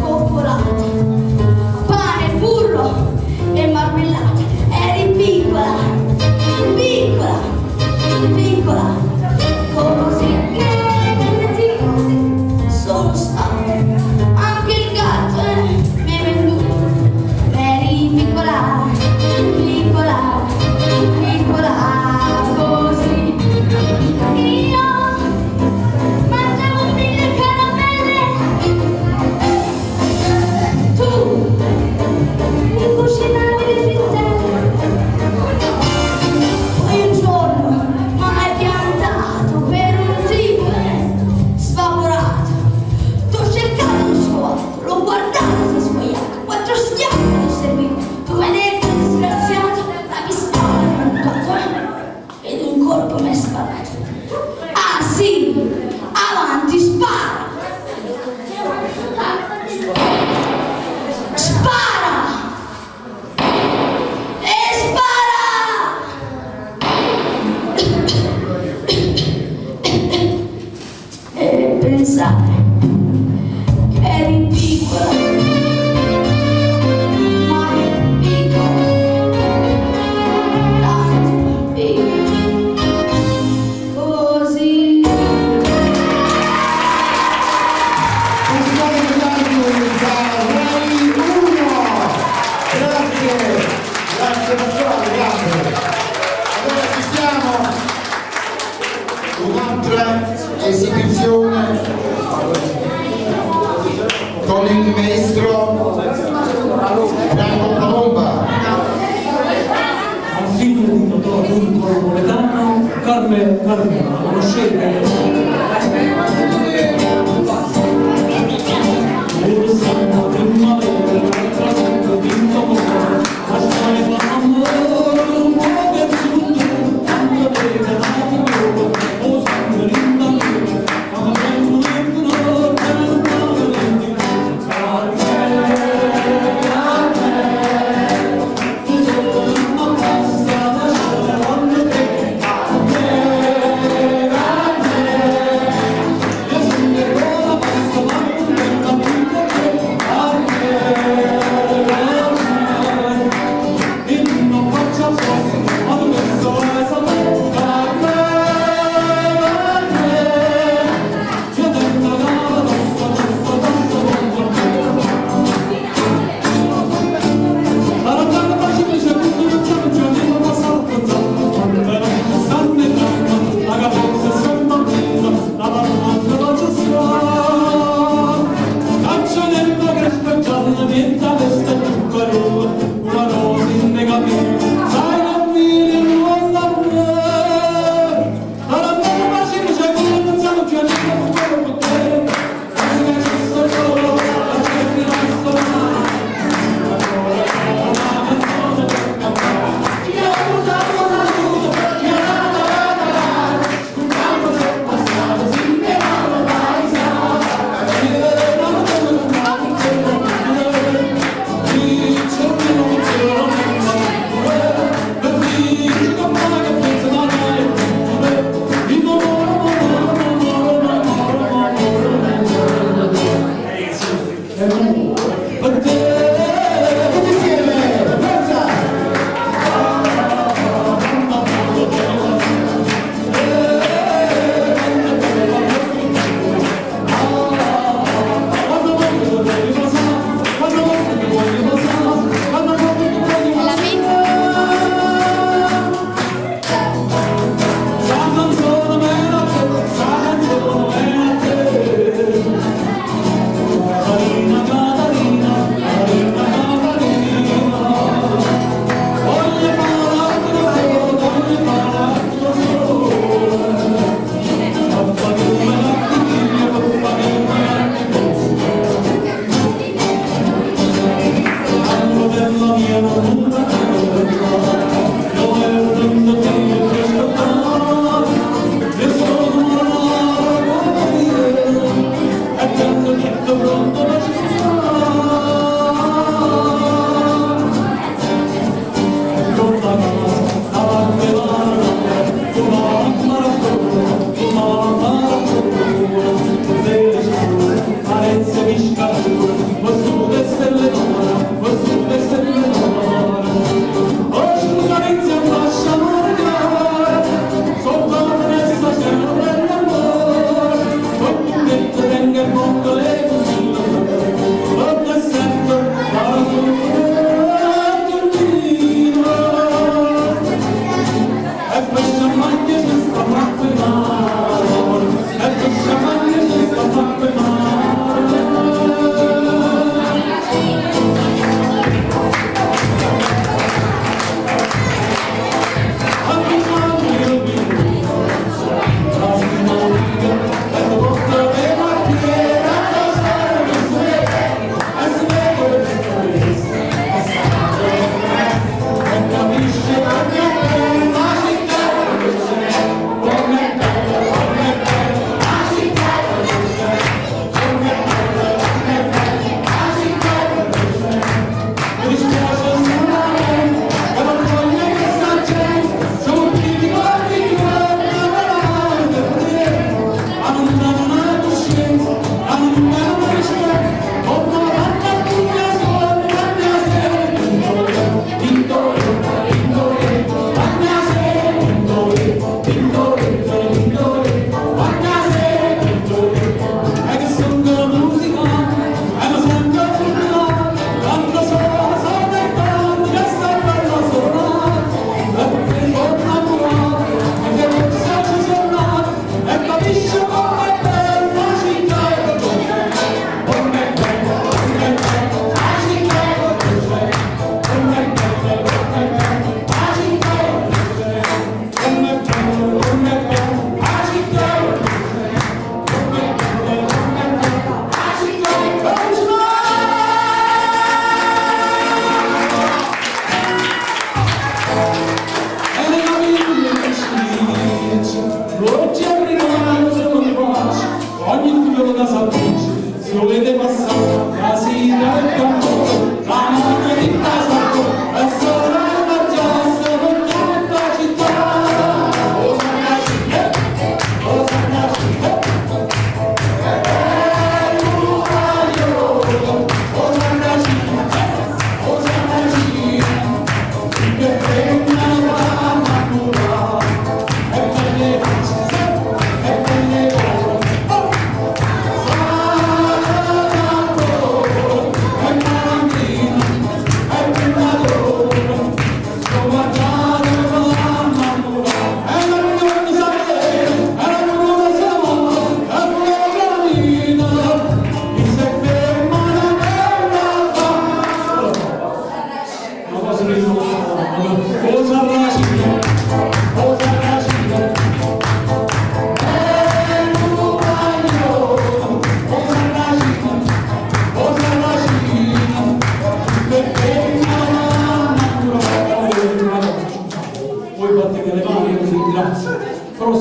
coccolata, pane, burro e marmellata. Eri piccola, piccola, piccola, così che sono stata. Anche il gatto mi è venduto. Eri piccola, piccola, piccola, così. Io mangiavo 1000 caramelle. Tu mi cucinavi le frittelle. Poi un giorno m'hai piantato per un tipo sfavorato. T'ho cercato in scuola, l'ho guardato e sbagliato. 4 schiaffi ti servivo. Tu mi hai detto disgraziato, la pistola mi ha puntato ed un colpo mi hai sparato. Ah sì, avanti, spara! Spara! E spara! E pensare che eri piccola, ma piccola, tanto piccola, così. Pasquale Gagliardi da Rai 1. Grazie, grazie Pasquale, grazie. Allora ci siamo. Un'altra esibizione con il maestro Franco Palomba. Al figlio di dottor Turco Napoletano, Carme Carmela, conoscete? Il santo del male, il trasunto di un amore, lasciare l'amore, un po' per tutto, tanto deve dare, o sangue l'indanno, ma vengono vengono, per un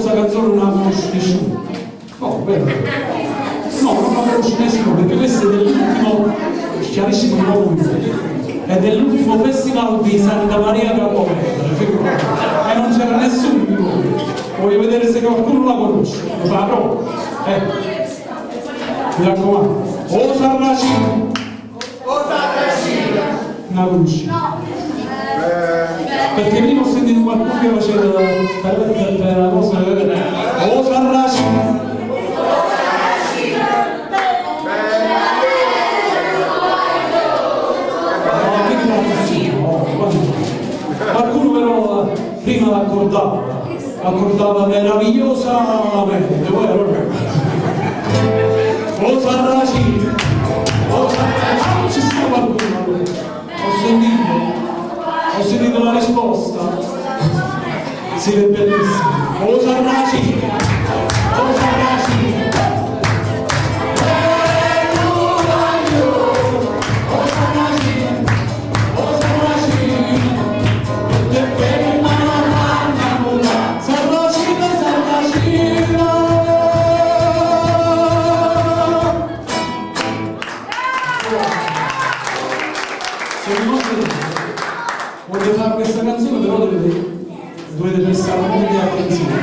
questa canzone non la conosce nessuno. No, vero? No, non la conosce nessuno, perché questo è dell'ultimo, chiarissimo di nuovo, è dell'ultimo festival di Santa Maria Capomera, e non c'era nessuno di voi. Voglio vedere se qualcuno la conosce, lo fa proprio. Mi raccomando. O Sarracino. La conosci? Perché prima ho sentito qualcuno che faceva per la cosa O Sarracino. Qualcuno però prima l'accordava meravigliosamente, poi O Sarracino, non ci sta qualcuno, ho sentito la risposta, sì, è bellissimo, O Sarracino, O Sarracino. Voglio fare questa canzone, però dovete prestare un po' di attenzione.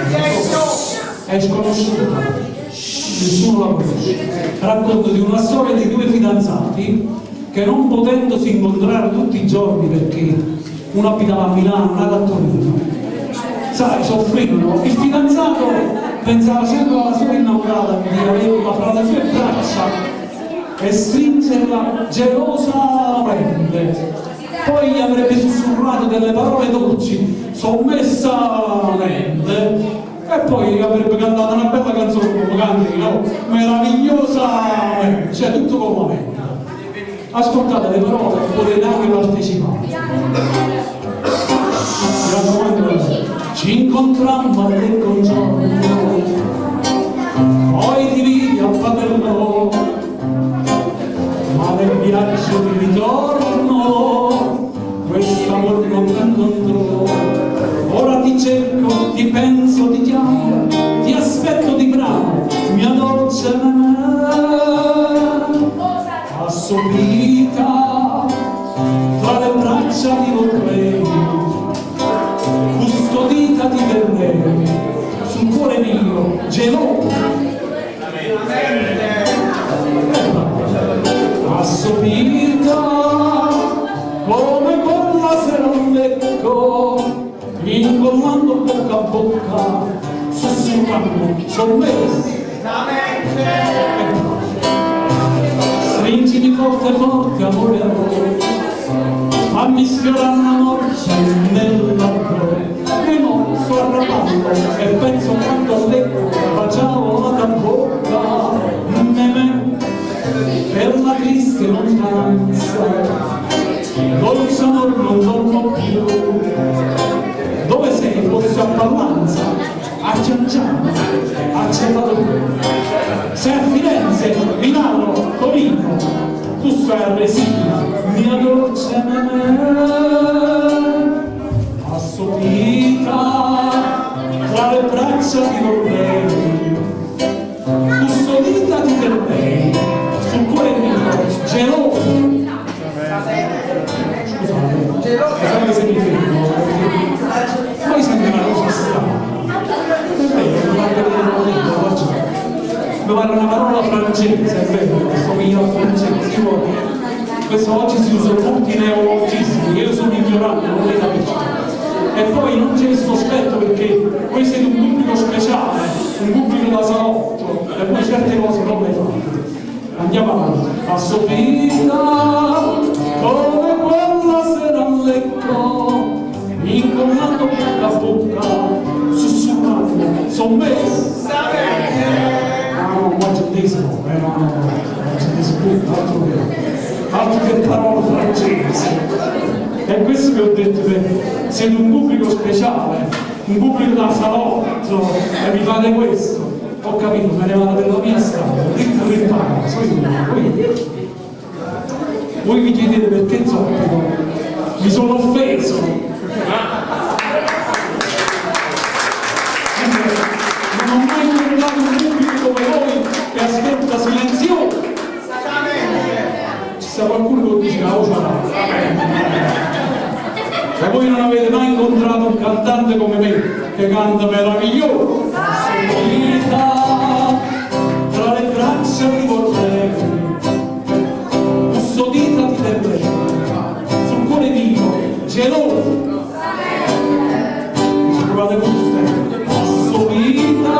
È sconosciuta, nessuno la conosce. Racconto di una storia di due fidanzati che, non potendosi incontrare tutti i giorni perché uno abitava a Milano, l'altro a Torino, sai, soffrivano. Il fidanzato pensava sempre alla sua innamorata, di averla fra le sue braccia e stringerla gelosamente. Poi avrebbe sussurrato delle parole dolci sommessamente e poi avrebbe cantato una bella canzone come canti, no? Meravigliosamente, cioè tutto con la mente. Ascoltate le parole e potete anche partecipare. Ci incontrammo al congiorno, poi ti vidi a Paderno, ma nel viaggio di ritorno quest'amor non ti incontrò. Ora ti cerco, ti penso, ti chiamo, ti aspetto di bravo, mia dolce assopita, tra le braccia ti vorrei, custodita ti terrei, sul cuore mio, geloso. Assopita come quella sera un lecco, incollando bocca a bocca, sussurrando sormessi. Stringimi forte forte, amore amore, fammi sfiorare una morsa nell'altro, e non sto arrabando e penso quando a lecco baciavo la bocca, per la triste lontananza, dolce amor non dormo più. Dove sei, forse a Pallanza, a Cianciano, a Cefalù? Sei a Firenze, Milano, Torino, tu stai a Resina, mia dolce assopita, tra le braccia ti vorrei, custodita ti terrei, sul cuore mio, geloso. Scusate se mi fermo, poi sembra una cosa strana. Mi pare una parola francese, è vero, somiglia al francese. Questo oggi si usano molti neologismi, io sono ignorante, non li capisco. E poi non c'è questo aspetto perché voi siete un pubblico speciale, un pubblico da salotto, e poi certe cose non le fate. Andiamo avanti. Assopita come quella sera al lecco, incollando bocca a bocca, sussurrando sommessamente. No, mangiatissimo, altro che parole francesi. È questo che ho detto, siete un pubblico speciale, un pubblico da salotto, e mi fate questo. Ho capito, me ne vado per la mia strada, dritto per paga, voi mi chiedete perché zoppico, mi sono offeso. non ho mai incontrato un pubblico come voi che ascolta silenzioso. Ci sta qualcuno che dice la voce ma voi non avete mai incontrato un cantante come me che canta meraviglioso. Solita tra le braccia rivoltevoli, custodita di te, sul cuore vivo, geloso. Ci provate guste, assolita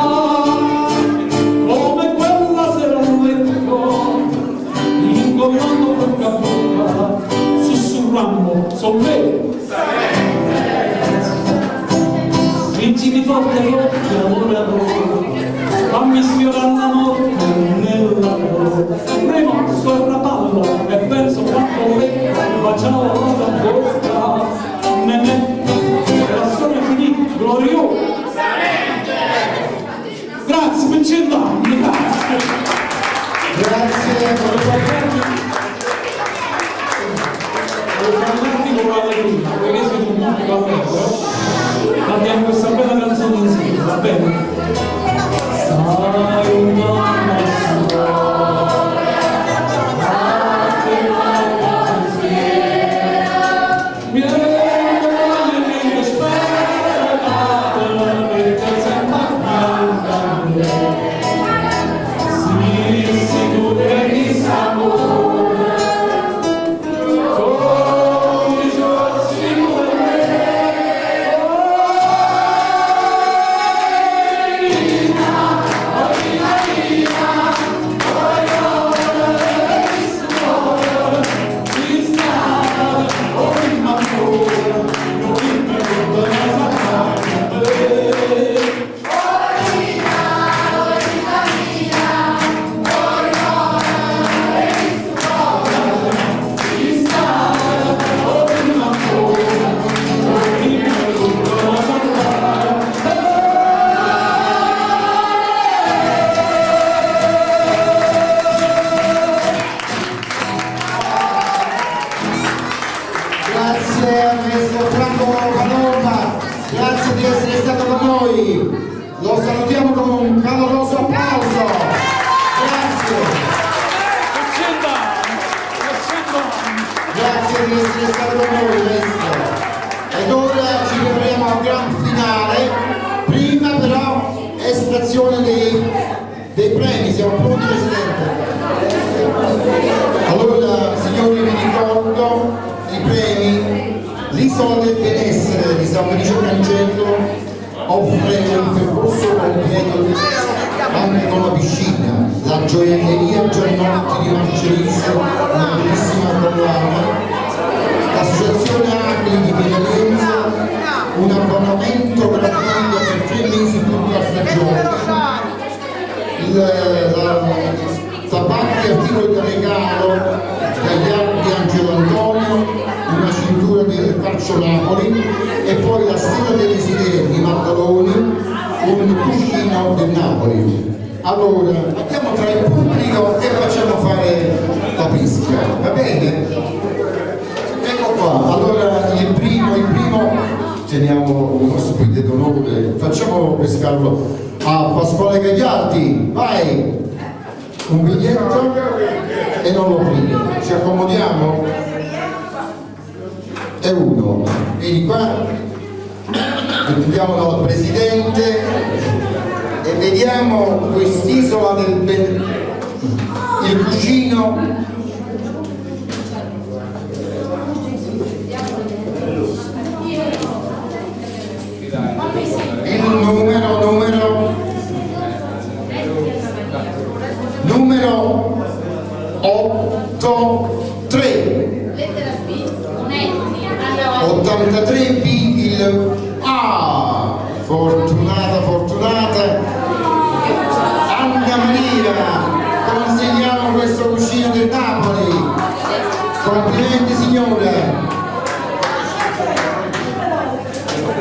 come quella sera al letto, incomiando bocca a bocca, sussurrando, sollevo. Stringimi forte forte, amore amore, fammi sfiorare la morte nell'amore. Rimorso e rapallo e penso quanto lecca, facciamo la cosa bocca, la storia finita, gloriosa. Grazie per 100 anni, grazie. Grazie. Perché siete un mondo caldo, abbiamo questa bella canzone insieme, va bene? Sai una grazie di essere stato con noi, lo salutiamo con un caloroso applauso. Grazie. Grazie di essere stato con noi, maestro. Ed ora ci prepariamo al gran finale, prima però estrazione dei premi, siamo pronti Presidente? Allora signori vi ricordo i premi. L'Isola del Benessere di San Felice Cancello offre un percorso completo anche con la piscina, la gioielleria Giannotti di Marcellizia, una bellissima collana, l'associazione Acri di Piacenza, un abbonamento gratuito per 3 mesi tutta la stagione, la parte articoli da regalo dagli Archi Angelo Antonio, una cintura del Calcio Napoli e poi la stella dei desideri di Maddaloni, un cuscino del Napoli. Allora, andiamo tra il pubblico e facciamo fare la pesca, va bene? Ecco qua, allora il primo teniamo un ospite d'onore, facciamo pescarlo a Pasquale Gagliardi, vai! Un biglietto e non lo prende, ci accomodiamo? E uno, vieni qua, vediamo dal Presidente e vediamo quest'isola del il cuscino. Il numero 83B, il A, fortunata Anna Maria, consegniamo questo cuscino del Napoli, complimenti signore.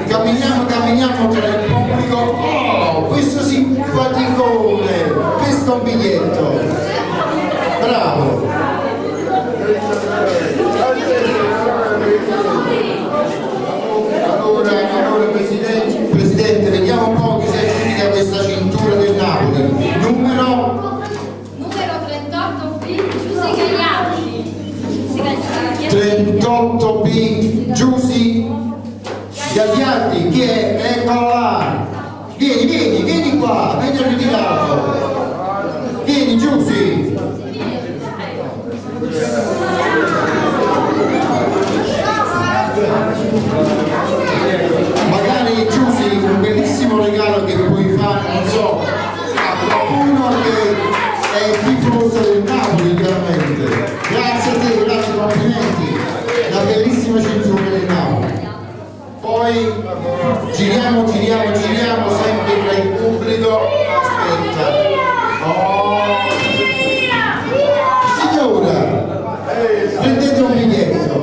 Camminiamo tra il pubblico. Oh, questo simpaticone, pesca un biglietto, bravo. Allora Presidente, vediamo un po' chi si aggiudica questa cintura Chi è? Eccolo là! Vieni qua, vieni a ritirarlo! Vieni Giussi! Magari Giussi un bellissimo regalo che puoi fare, non so, a qualcuno che è tifoso del Napoli, chiaramente. Grazie a te, grazie, complimenti, la bellissima cintura del Napoli. Poi giriamo sempre tra il pubblico. Aspetta. Oh. Signora, prendete un biglietto.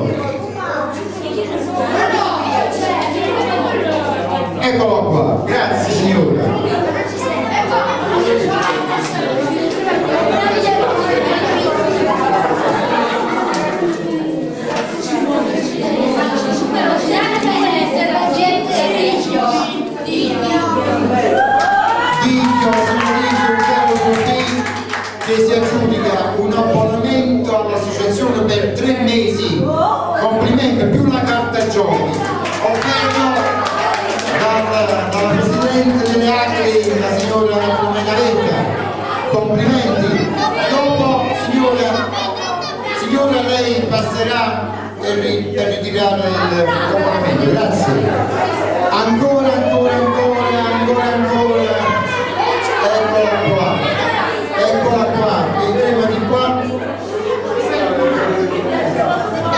Eccolo qua, grazie signora. Che si aggiudica un abbonamento all'associazione per 3 mesi, complimenti, più la carta giochi, offerto dalla Presidente delle Acri, la signora Menavetta, complimenti. Dopo, signora lei passerà per ritirare l'abbonamento, grazie. Ancora, eccola qua, entriamo di qua.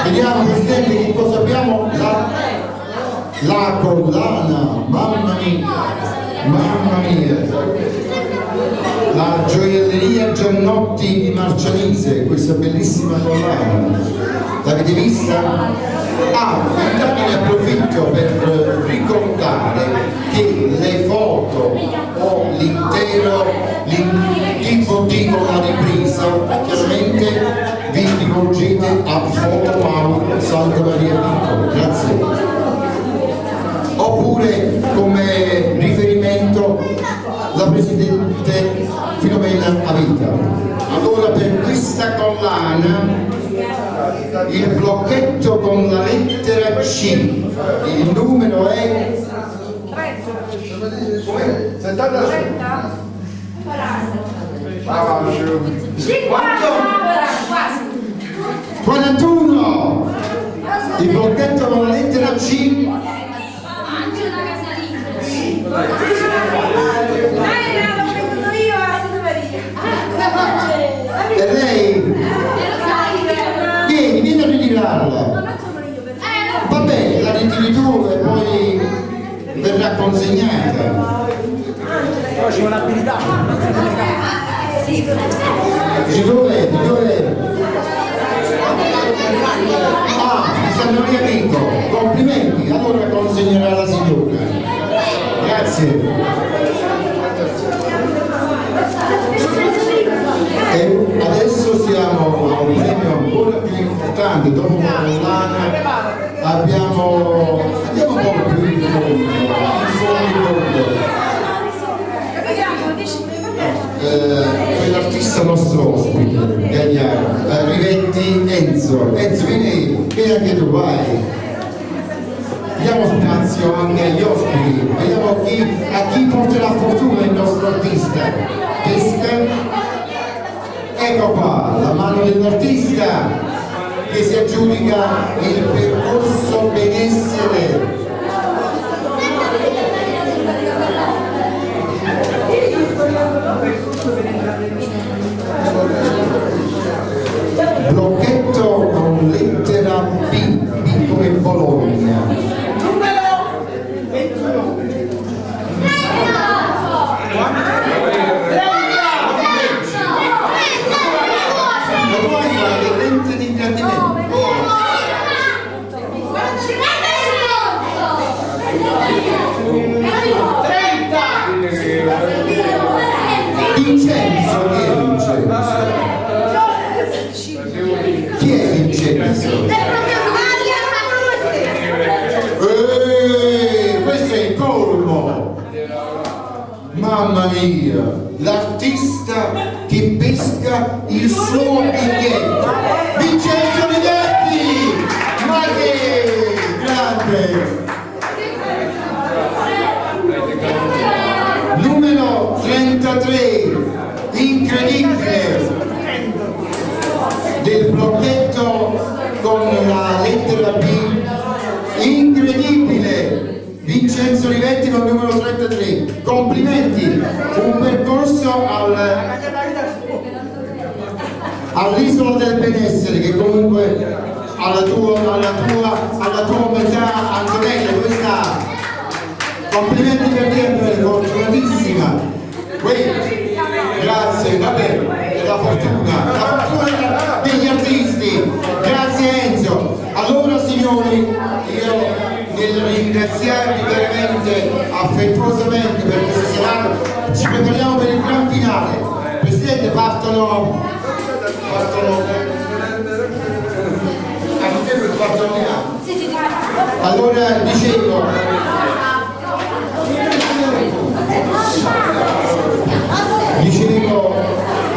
Vediamo Presidente che cosa abbiamo. La collana, mamma mia. La gioielleria Giannotti di Marcianise, questa bellissima collana. L'avete vista? Intanto ne approfitto per ricordare che le foto o l'intero DVD con la ripresa chiaramente vi rivolgete a Foto Mauro Santa Maria Piccolo, grazie. Oppure come riferimento la Presidente Filomena Avita. Allora per questa collana il blocchetto con la lettera C, il numero è 41. Il blocchetto con la lettera C. E lei vieni a ritirarla. Vabbè, la ritiri tu e poi verrà consegnata. Poi c'è un'abilità. Dici dov'è? San Maria Pinco, complimenti, allora consegnerà la signora. Grazie. E adesso siamo a un premio ancora più importante, dopo la collana abbiamo un po' più in fondo. Quell'artista nostro ospite, Gagliano, Rivetti Enzo, vieni anche tu, vai. Diamo spazio anche agli ospiti, vediamo a chi porterà fortuna il nostro artista. Pesca. Ecco qua, la mano dell'artista che si aggiudica il percorso benessere. Blocchetto con lettera B come Bologna. Vincenzo, chi è Vincenzo? Questo è il colmo! Mamma mia, l'artista che pesca il suo biglietto. Vincenzo Rivetti! Ma che grande! 33, incredibile, del blocchetto con la lettera B, incredibile, Vincenzo Rivetti con il numero 33, complimenti, un percorso all'isola del benessere che comunque alla tua metà Antonella, questa complimenti per te, fortunatissima. Grazie, vabbè, è la fortuna degli artisti. Grazie Enzo. Allora signori, io nel ringraziarvi veramente affettuosamente per questa serata, ci prepariamo per il gran finale. Presidente, partono allora dicevo,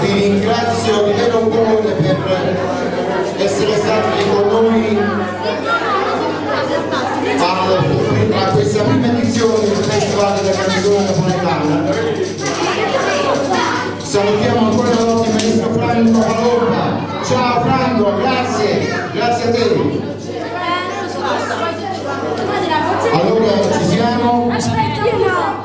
vi ringrazio di vero cuore per essere stati con noi a questa prima edizione del Festival della Canzone Napoletana. Salutiamo ancora una volta il maestro Franco Palomba. Ciao Franco, grazie a te. Allora ci siamo. Aspetta, io no.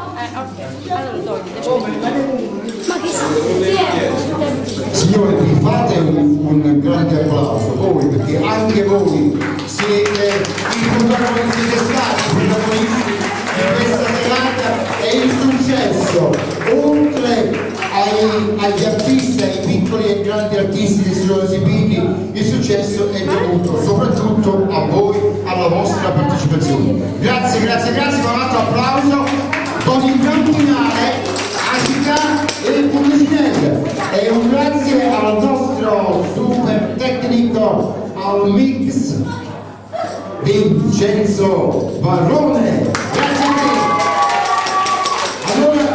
Signori, vi fate un grande applauso voi, perché anche voi siete i protagonisti di questa serata e il successo, oltre agli artisti, ai piccoli e grandi artisti che si sono esibiti, il successo è dovuto soprattutto a voi, alla vostra partecipazione. Grazie, un altro applauso con il gran finale a Città e Pulcinella e un grazie al nostro super tecnico al mix Vincenzo Barrone. Grazie a te. Allora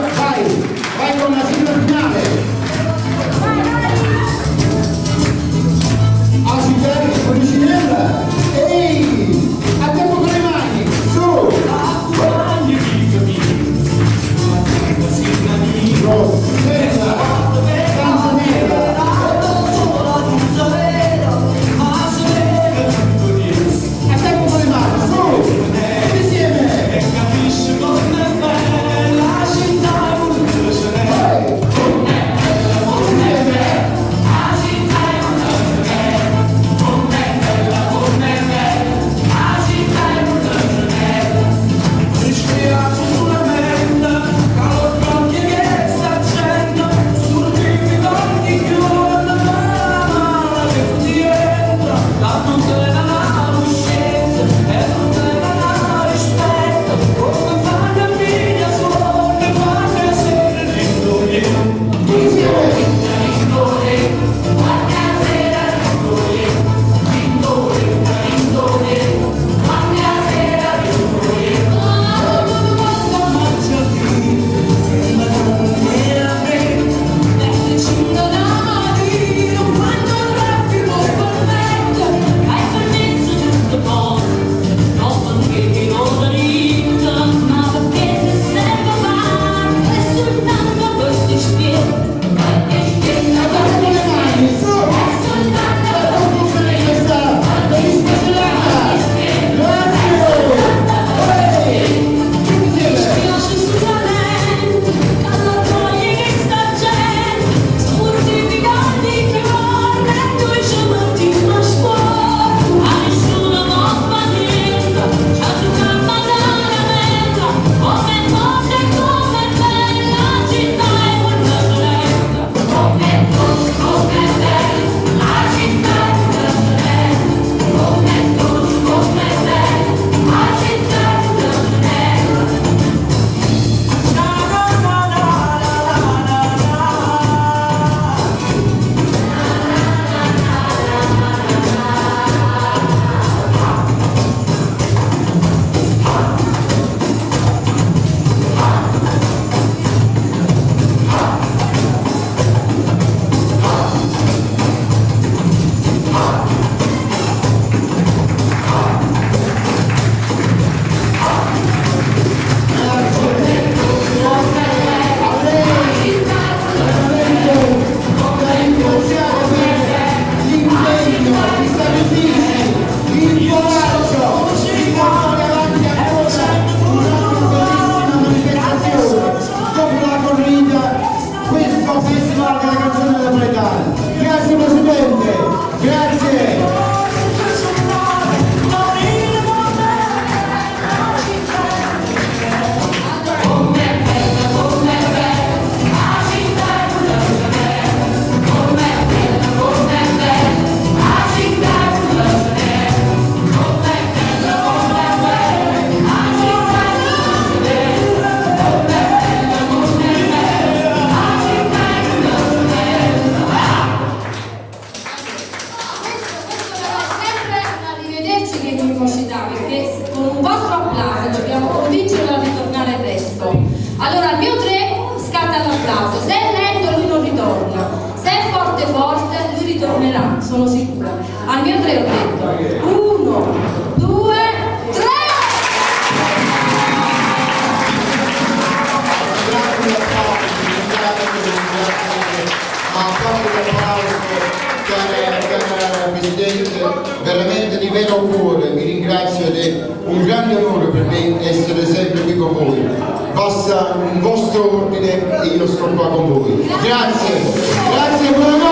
vai con la sigla finale. A Città e Pulcinella. Ehi, a tempo con le mani, su. Rossella, Canzonella. A tempo con le mani, su. Insieme. 3 ho detto. 1, 2, 3! Ma proprio l'applauso, cara Presidente, veramente di vero cuore vi ringrazio ed è un grande onore per me essere sempre qui con voi. Basta un vostro ordine e io sto qua con voi. Grazie, grazie, buona